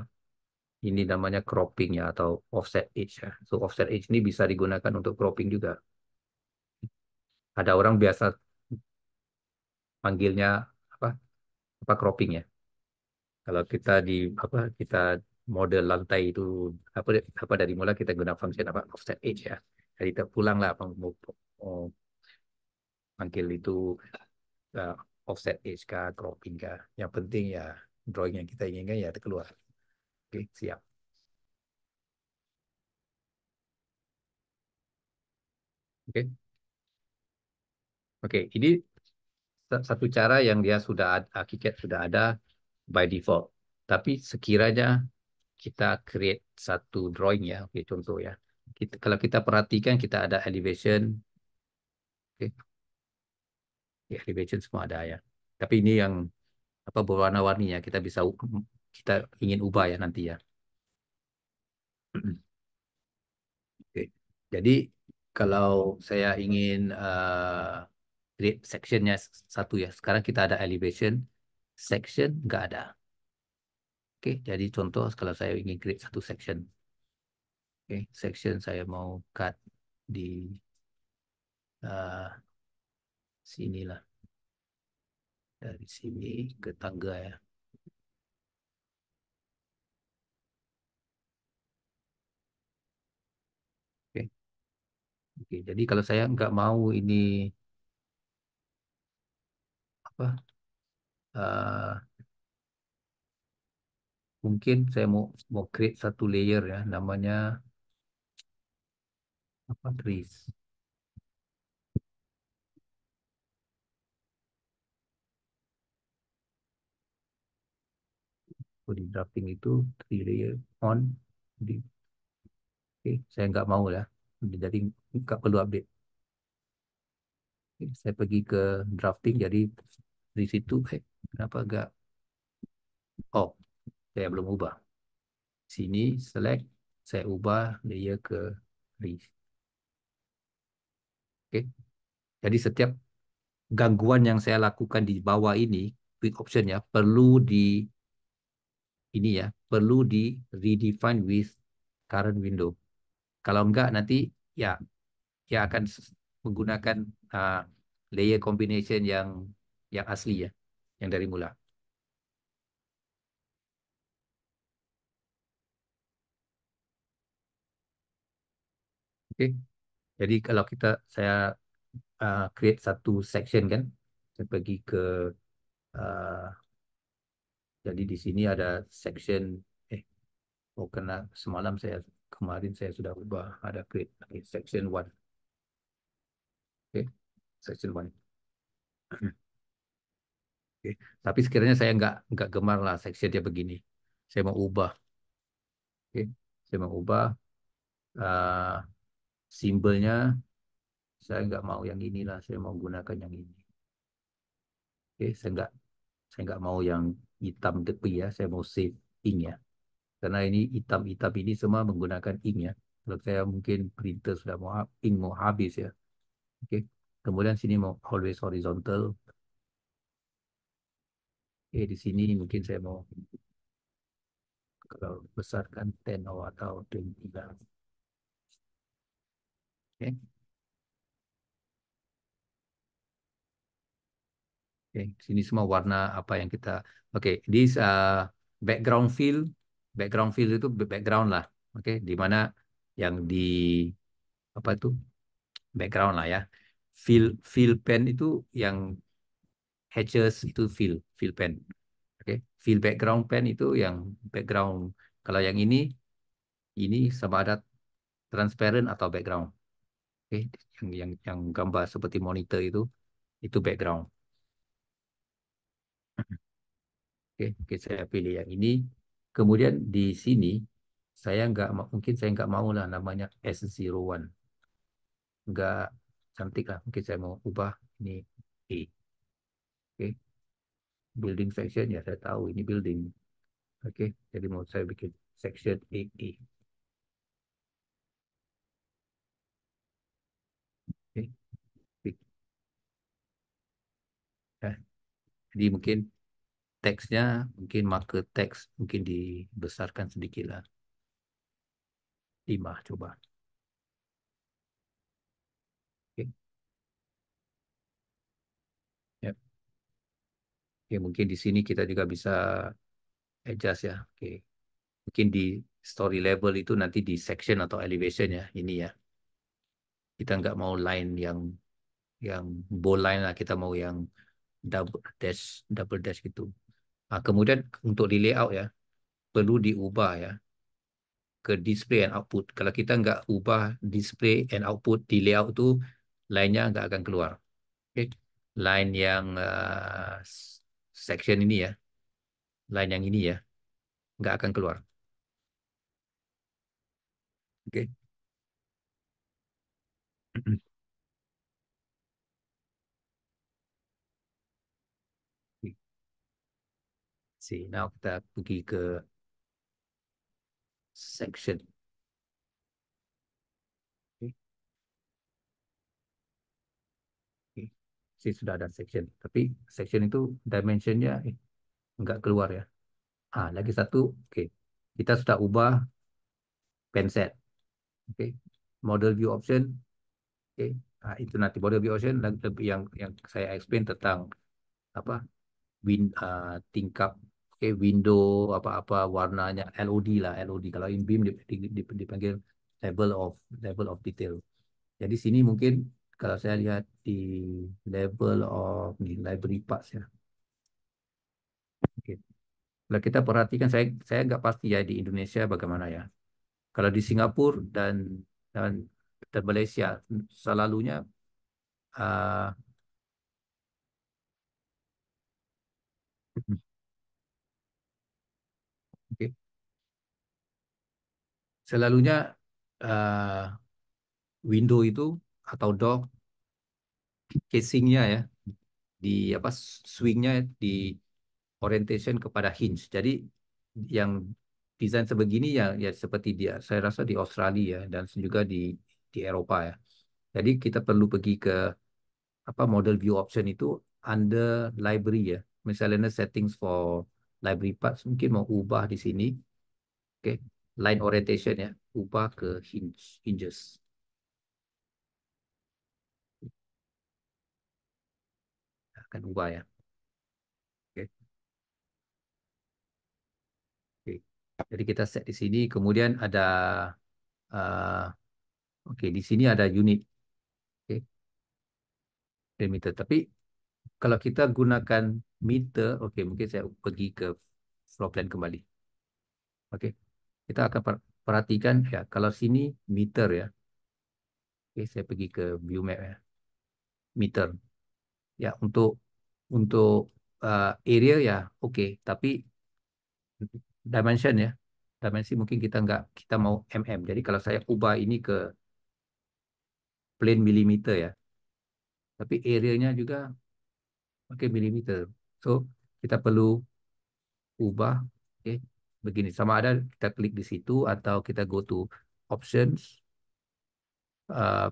ini namanya cropping ya atau offset edge ya. So offset edge ini bisa digunakan untuk cropping juga. Ada orang biasa panggilnya apa apa cropping ya. Kalau kita di apa kita model lantai itu apa apa dari mula kita guna function apa offset edge ya. Jadi kita pulang lah mau panggil itu uh, offset edge kah, cropping kah. Yang penting ya drawing yang kita inginkan ya keluar. Oke, siap. Oke, oke. Ini satu cara yang dia sudah arsitek sudah ada by default. Tapi sekiranya kita create satu drawing ya, oke contoh ya. Kalau kita perhatikan kita ada elevation, oke, ya, elevation semua ada ya. Tapi ini yang apa berwarna-warni ya, kita ingin ubah ya nanti ya. Oke. Jadi kalau saya ingin create sectionnya satu ya. Sekarang kita ada elevation, section nggak ada. Oke, jadi contoh kalau saya ingin create satu section. Oke, section saya mau cut di eh, sinilah. Dari sini ke tangga ya. Oke, oke. Jadi kalau saya nggak mau ini apa? uh, mungkin saya mau create satu layer ya, namanya apa, trees. So, di drafting itu three layer on. Di, oke, saya nggak mau ya, jadi nggak perlu update. Oke, saya pergi ke drafting, jadi di situ, kenapa agak, oh, saya belum ubah. Sini select, saya ubah layer ke trees. Oke, jadi setiap gangguan yang saya lakukan di bawah ini, quick option ya, perlu di ini ya, perlu di redefine with current window. Kalau enggak nanti ya ya akan menggunakan uh, layer combination yang asli ya, yang dari mula. Oke. Jadi kalau saya create satu section kan, saya pergi ke uh, jadi di sini ada section eh oh kena semalam kemarin saya sudah ubah, ada create section one. Oke, section one. Oke. Tapi sekiranya saya nggak gemar lah section dia begini. Saya mau ubah. Oke. Saya mau ubah uh, simbolnya. Saya nggak mau yang inilah. Saya mau gunakan yang ini. Oke. Saya nggak mau yang hitam tepi ya. Saya mau save ink ya. Karena ini hitam-hitam ini semua menggunakan ink ya. Kalau saya mungkin printer sudah ink mau habis ya. Oke. Kemudian sini mau always horizontal. Oke, di sini mungkin saya mau kalau besarkan 10 atau 20 lah. Oke. Oke, sini semua warna apa yang kita. Oke, this background fill, background fill itu background lah. Oke, di mana yang di apa itu background lah ya. Fill fill pen itu yang hatches itu fill pen. Oke, fill background pen itu yang background. Kalau yang ini sama ada transparent atau background. Oke, yang gambar seperti monitor itu background. Oke, oke, saya pilih yang ini. Kemudian di sini mungkin saya nggak mau lah namanya S01. Nggak cantik lah. Mungkin saya mau ubah ini E. Oke, building section ya saya tahu ini building. Oke, jadi mau saya bikin section E. Oke, ya. Jadi mungkin teksnya mungkin marker teks mungkin dibesarkan sedikit lah. 5 coba. Oke, ya. Oke, mungkin di sini kita juga bisa adjust ya. Oke. Mungkin di story level itu nanti di section atau elevation ya. Ini ya. Kita nggak mau line yang bold line lah. Kita mau yang double dash gitu. Nah, kemudian untuk di layout ya, perlu diubah ya ke display and output. Kalau kita nggak ubah display and output di layout itu, line-nya nggak akan keluar. Oke. Line yang section ini ya, line yang ini ya, nggak akan keluar. Oke. See, now kita pergi ke section. Oke. Oke. Sih sudah ada section, tapi section itu dimensionnya nggak keluar ya. Lagi satu, oke. Kita sudah ubah pen set, oke. Model view option, oke. Itu nanti model view option lebih yang saya explain tentang apa tingkap, oke, window apa-apa warnanya LOD lah, LOD. Kalau in beam dipanggil level of detail. Jadi sini mungkin kalau saya lihat di level of library parts ya. Kalau kita perhatikan, saya nggak pasti ya di Indonesia bagaimana ya. Kalau di Singapura dan dan Malaysia selalunya uh, oke, selalunya uh, window itu atau door casingnya ya di apa swingnya di orientation kepada hinge. Jadi yang desain sebegini ya ya seperti dia saya rasa di Australia ya, dan juga di Eropa ya. Jadi kita perlu pergi ke apa model view option itu under library ya. Misalnya settings for library parts mungkin mau ubah di sini. Oke. Line orientation ya, ubah ke hinges. Akan ubah ya. Oke. Oke. Jadi kita set di sini, kemudian ada oke di sini ada unit, oke, meter. Tapi kalau kita gunakan meter, oke mungkin saya pergi ke floor plan kembali. Oke, kita akan perhatikan ya kalau sini meter ya. Oke, saya pergi ke view map ya, meter. Ya untuk area ya oke, tapi dimension ya, dimensi mungkin kita mau mm. Jadi kalau saya ubah ini ke plane milimeter ya, tapi areanya juga pakai milimeter. So kita perlu ubah, oke, begini. Sama ada kita klik di situ atau kita go to options,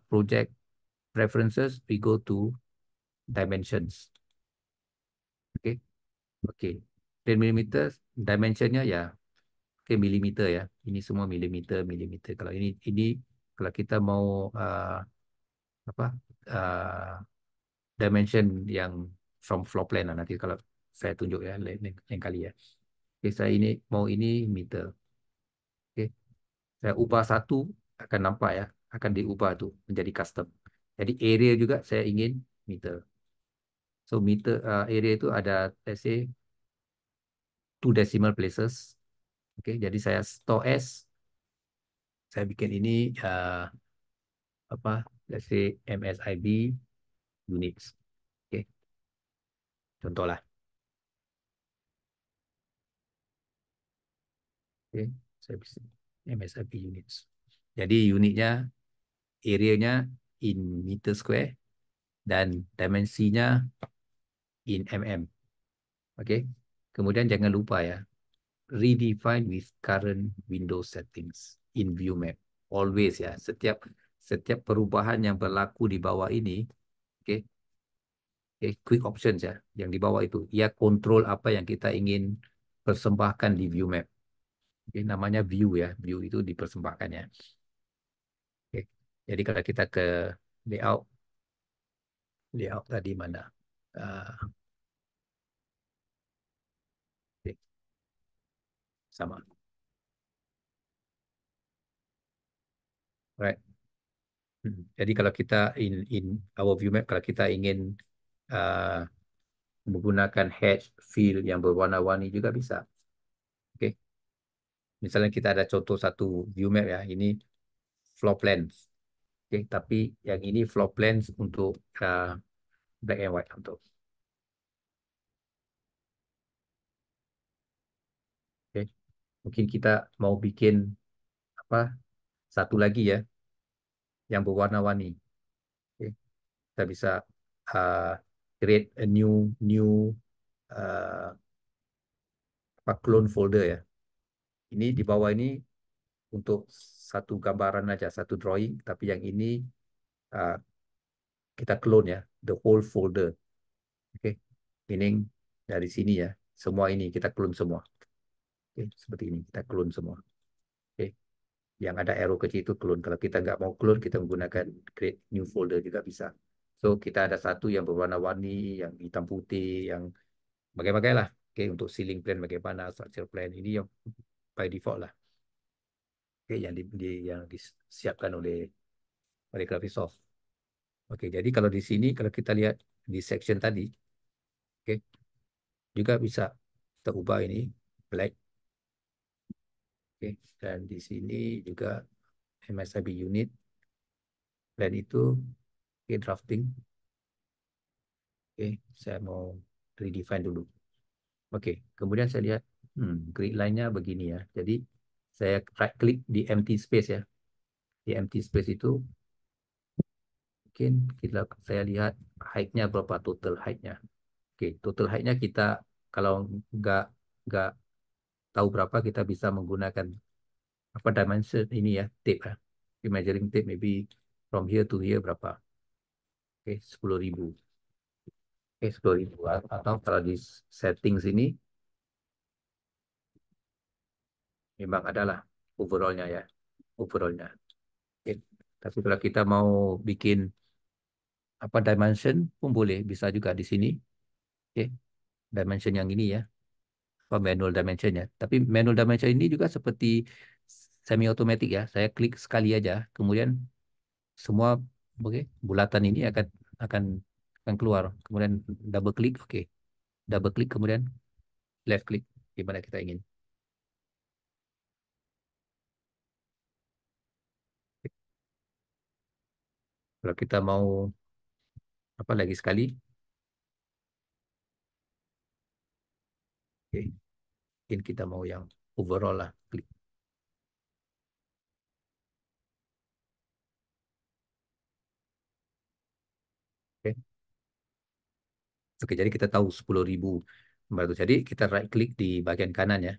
project preferences, we go to dimensions. Oke, oke. 10 milimeter, dimensionnya ya, oke milimeter ya. Ini semua milimeter, milimeter. Kalau ini kalau kita mau apa dimension yang from floor plan lah nanti kalau saya tunjuk ya lain kali ya. Oke, saya ini mau ini meter. Oke, saya ubah satu akan nampak ya, akan diubah tuh menjadi custom. Jadi area juga saya ingin meter. So meter area itu ada let's say two decimal places. Oke, jadi saya store as, saya bikin ini apa let's say MSIB units. Oke, contohlah. Oke, saya bisa MSIB units. Jadi unitnya areanya in meter square dan dimensinya in mm. Oke. Kemudian jangan lupa ya, redefine with current Windows settings in view map. Always ya, setiap perubahan yang berlaku di bawah ini, oke, quick options ya, yang di bawah itu, ia kontrol apa yang kita ingin persembahkan di view map. Oke, namanya view ya, view itu dipersembahkan ya. Oke. Jadi kalau kita ke layout, layout tadi mana? Oke, sama. Right. Jadi kalau kita in our view map, kalau kita ingin uh, menggunakan hatch fill yang berwarna-warni juga bisa. Oke, misalnya kita ada contoh satu view map ya, ini floor plans. Oke, tapi yang ini floor plans untuk black and white contoh. Oke, mungkin kita mau bikin apa satu lagi ya yang berwarna-warni. Oke, kita bisa uh, create a new uh, clone folder ya. Ini di bawah ini untuk satu gambaran aja, satu drawing, tapi yang ini uh, kita clone ya, the whole folder. Oke, okay? Meaning dari sini ya, semua ini kita clone semua. Oke, okay? Seperti ini kita clone semua. Oke, okay? Yang ada arrow kecil itu clone. Kalau kita nggak mau clone, kita menggunakan create new folder juga bisa. So kita ada satu yang berwarna-warni, yang hitam putih, yang bagai-bagai lah. Oke, okay? Untuk ceiling plan bagaimana, structure plan ini yang by default lah. Oke, okay? Yang disiapkan oleh Graphisoft. Oke, jadi kalau di sini, kalau kita lihat di section tadi, oke, juga bisa kita ubah ini. black. Oke, dan di sini juga MSIB unit. Dan itu oke, drafting. Oke, saya mau redefine dulu. Oke, kemudian saya lihat grid line-nya begini ya. Jadi saya right click di empty space ya. Di empty space itu mungkin saya lihat height-nya berapa, total height-nya. Oke, total height-nya kita kalau nggak nggak tahu berapa, kita bisa menggunakan apa dimension ini ya, tape ya. Di measuring tape maybe from here to here berapa. Oke, 10.000. Oke, 10.000. Atau kalau di settings ini memang adalah overall-nya ya. Overall-nya. Oke. Tapi kalau kita mau bikin apa dimension pun boleh, bisa juga di sini. Oke, dimension yang ini ya, apa manual dimension ya. Tapi manual dimension ini juga seperti semi automatic ya. Saya klik sekali aja, kemudian semua oke, bulatan ini akan akan keluar. Kemudian double klik, oke. Double klik kemudian left klik di mana kita ingin. Kalau kita mau apa lagi sekali, oke. Mungkin kita mau yang overall lah, klik. Oke. Oke, jadi kita tahu 10.000 baru. Jadi kita right click di bagian kanan ya.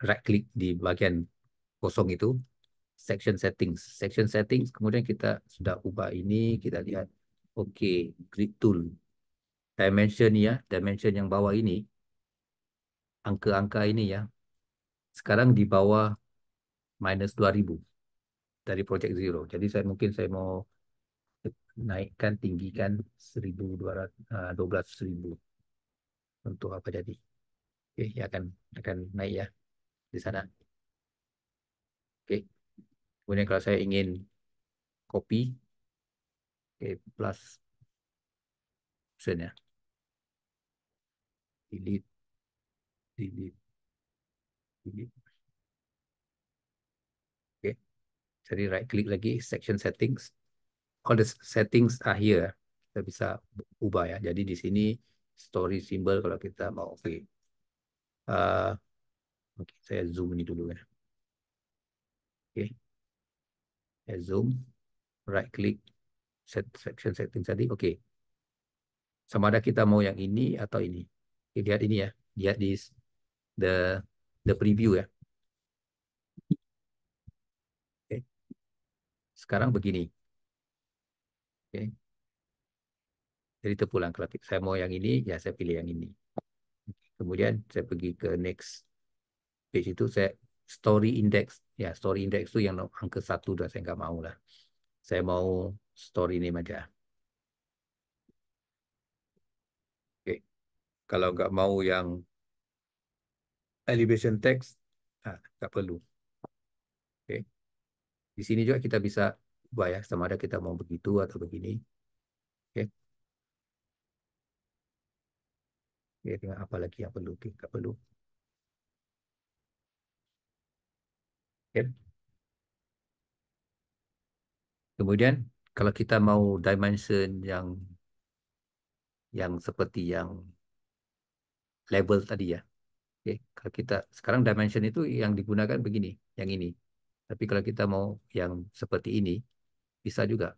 Right click di bagian kosong itu, section settings. Section settings, kemudian kita sudah ubah ini, kita lihat. Oke, grid tool. Dimension ya, dimension yang bawah ini, angka-angka ini ya. Sekarang di bawah minus 2.000 dari Project Zero. Jadi saya mau naikkan, tinggikan 1.200, 12.000 untuk apa jadi. Oke, ya akan naik ya di sana. Oke. Kemudian kalau saya ingin copy, oke, plus option ya. Delete, delete, delete. Oke. Jadi right click lagi, section settings. All the settings are here. Kita bisa ubah ya. Jadi di sini story symbol kalau kita mau. Oke. Uh, oke, saya zoom ini dulu ya. Oke. Saya zoom, right click, section settings tadi. Oke. Sama ada kita mau yang ini atau ini. Oke, lihat ini ya. Lihat di the the preview ya. Oke. Sekarang begini. Oke. Jadi terpulang. Kalau saya mau yang ini, ya saya pilih yang ini. Kemudian saya pergi ke next page itu, saya story index. Ya, story index itu yang angka 1 udah saya nggak mau lah. Saya mau story name aja. Oke. Kalau nggak mau yang elevation text, nggak perlu. Oke. Di sini juga kita bisa ubah ya, sama ada kita mau begitu atau begini. Oke. Oke, dengan apa lagi yang perlu? Oke, nggak perlu. Oke. Kemudian kalau kita mau dimension yang seperti yang label tadi ya. Oke, kalau kita sekarang dimension itu yang digunakan begini, yang ini. Tapi kalau kita mau yang seperti ini, bisa juga.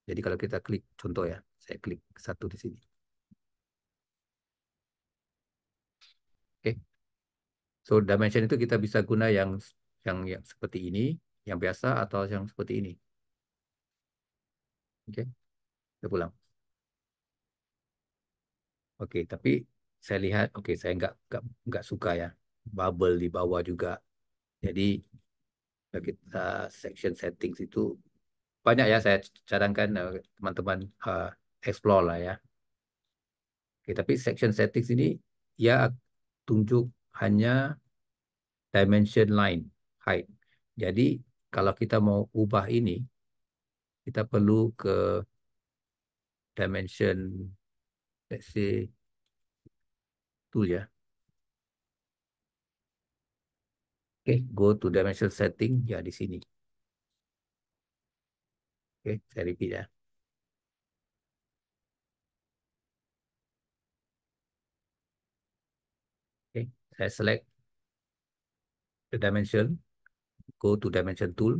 Jadi kalau kita klik, contoh ya, saya klik satu di sini. Oke, so dimension itu kita bisa guna yang seperti ini, yang biasa atau yang seperti ini. Oke, kita pulang. Oke, tapi saya lihat, oke, saya nggak suka ya bubble di bawah juga. Jadi kalau kita section settings itu banyak ya, saya cadangkan teman-teman explore lah ya. Oke, tapi section settings ini ya tunjuk hanya dimension line height. Jadi kalau kita mau ubah ini, kita perlu ke dimension, let's say tool ya. Okay, go to dimension setting ya di sini. Okay, saya repeat ya. Okay, saya select the dimension, go to dimension tool.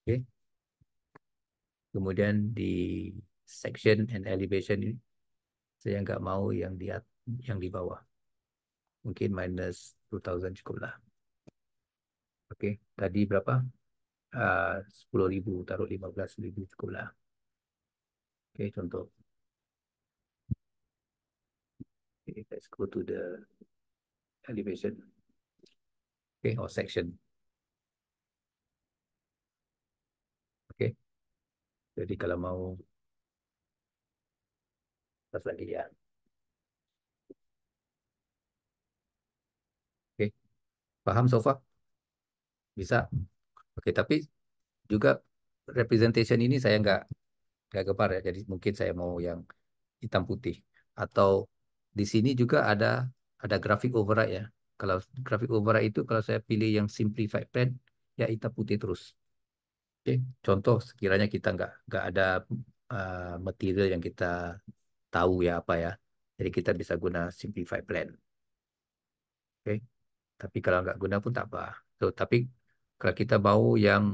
Okay, kemudian di section and elevation ini saya nggak mau yang di bawah. Mungkin minus 2000 cukup lah. Oke, tadi berapa? 10.000, taruh 15.000 cukup lah. Oke, contoh. Okay, let's go to the elevation. Okay, or section. Oke, jadi kalau mau pas lagi ya. Oke, paham so far? Bisa. Oke, tapi juga representation ini saya nggak gemar ya. Jadi mungkin saya mau yang hitam putih. Atau di sini juga ada grafik override ya. Kalau grafik override itu kalau saya pilih yang simplified plan ya hitam putih terus. Oke, contoh sekiranya kita nggak ada material yang kita tahu ya apa ya. Jadi kita bisa guna simplified plan. Oke, tapi kalau nggak guna pun tak apa. So, tapi kalau kita mau yang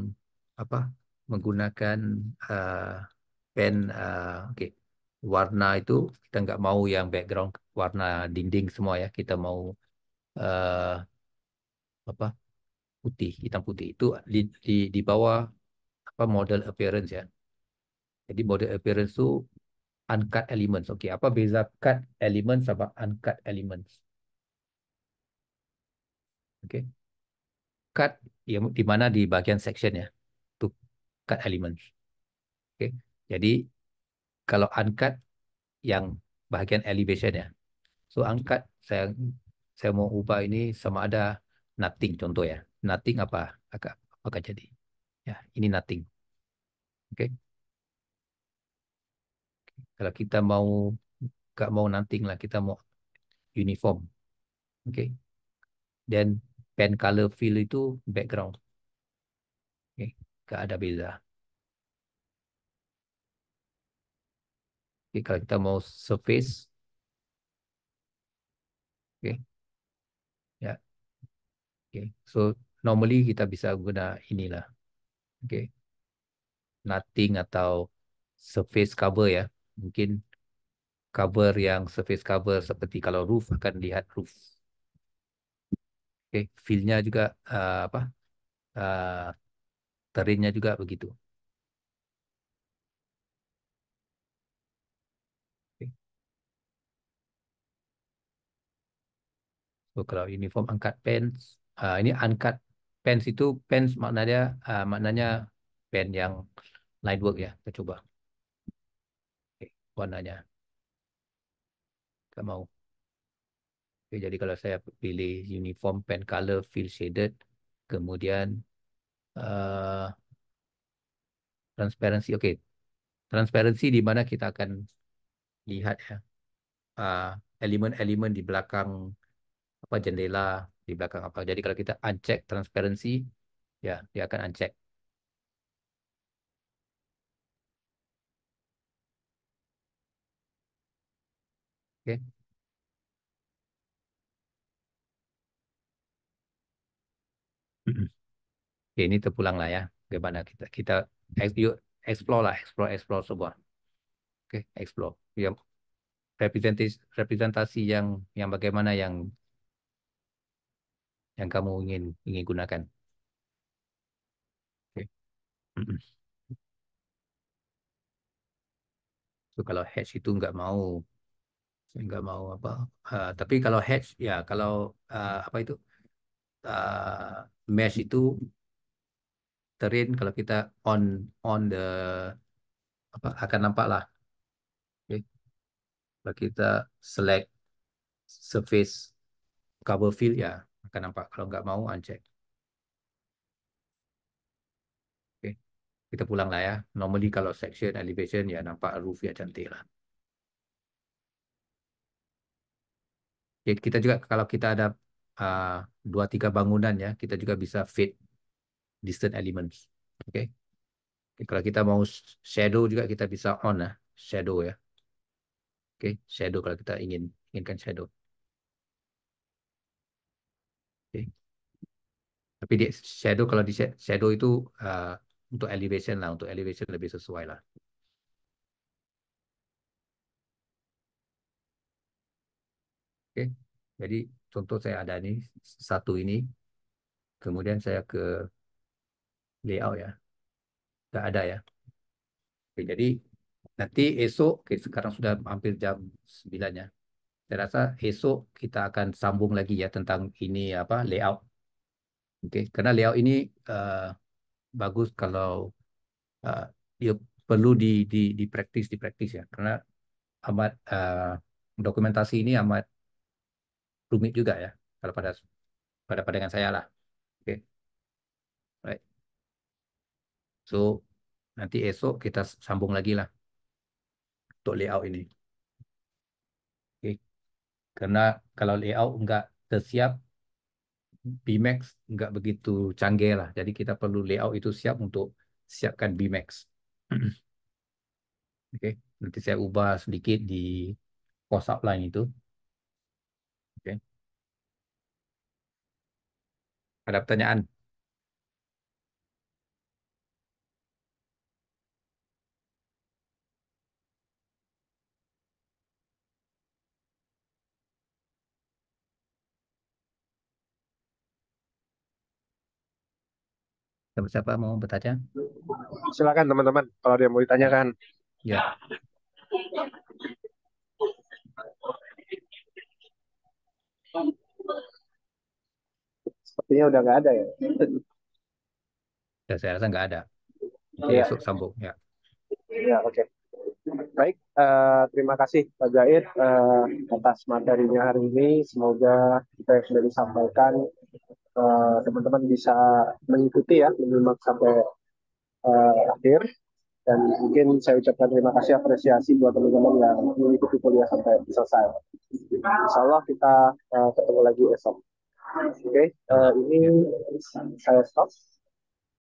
apa menggunakan uh, pen, oke, warna itu kita nggak mau yang background warna dinding semua ya. Kita mau uh, apa putih, hitam putih itu di bawah apa model appearance ya. Jadi model appearance itu uncut elements. Oke, apa beza cut elements sama uncut elements? Oke, cut ya di mana di bagian section ya. Itu cut elements. Oke, jadi kalau uncut yang bagian elevation ya. So uncut saya mau ubah ini sama ada nothing contoh ya. Nothing apa apakah jadi? Ya, ini nothing. Oke. Kalau kita mau nggak mau nothing lah, kita mau uniform. Oke. Dan pen color fill itu background. Oke. Nggak ada beza. Oke, kalau kita mau surface, oke, ya, oke. So normally kita bisa guna inilah, oke, nothing atau surface cover ya. Mungkin cover yang surface cover seperti kalau roof akan lihat roof. Oke, feel-nya juga apa? Uh, terrainnya juga begitu. Oke. So kalau uniform angkat pants, ini angkat pants itu pants maknanya pen yang line work ya. Kita coba. Oke, warnanya nggak mau. Oke, jadi kalau saya pilih uniform pen color fill shaded, kemudian uh, transparansi. Oke, transparansi di mana kita akan lihat ya uh, elemen-elemen di belakang apa jendela, di belakang apa. Jadi kalau kita uncheck transparansi, ya dia akan uncheck. Oke. Oke, ini terpulang lah ya. Bagaimana kita yuk explore lah, explore sebuah. Oke, explore. Ya, representasi yang bagaimana yang kamu ingin gunakan. Oke. So, kalau hatch itu nggak mau apa. Tapi kalau hatch ya kalau apa itu mesh itu terrain kalau kita on the apa akan nampak lah. Oke. Kalau kita select surface cover fill ya akan nampak. Kalau nggak mau uncheck. Oke. Kita pulang lah ya. Normally kalau section elevation ya nampak roof ya cantik lah. Jadi kita juga kalau kita ada dua tiga bangunan ya, kita juga bisa fit distant elements. Oke. Kalau kita mau shadow juga kita bisa on ya, shadow ya. Oke, shadow kalau kita inginkan shadow. Oke. Tapi di shadow kalau di shadow itu untuk elevation lah, untuk elevation lebih sesuai lah. Oke. Jadi contoh saya ada nih satu ini, kemudian saya ke layout ya, nggak ada ya. Oke, jadi nanti esok, oke, sekarang sudah hampir jam 9 ya. Saya rasa esok kita akan sambung lagi ya tentang ini apa layout. Oke, karena layout ini eh, bagus kalau eh, dia perlu dipraktis ya, karena amat dokumentasi ini amat rumit juga ya kalau pada pandangan saya lah. Oke, baik. So nanti esok kita sambung lagi lah untuk layout ini. Oke, karena kalau layout nggak tersiap, Bmax nggak begitu canggih lah. Jadi kita perlu layout itu siap untuk siapkan Bmax. Oke, nanti saya ubah sedikit di post outline itu. Oke, ada pertanyaan? Siapa mau bertanya? Silakan teman-teman, kalau ada yang mau ditanyakan. Ya, Sepertinya udah nggak ada ya. ya saya rasa nggak ada. Nanti Ya, esok sambung. Ya, ya, oke. Baik, terima kasih Pak Jaid atas materinya hari ini. Semoga kita yang sudah disampaikan teman-teman bisa mengikuti ya, menyimak sampai akhir. Dan mungkin saya ucapkan terima kasih apresiasi buat teman-teman yang mengikuti kuliah sampai selesai. Insya Allah kita ketemu lagi esok. Oke, Allah. ini Ya. saya stop.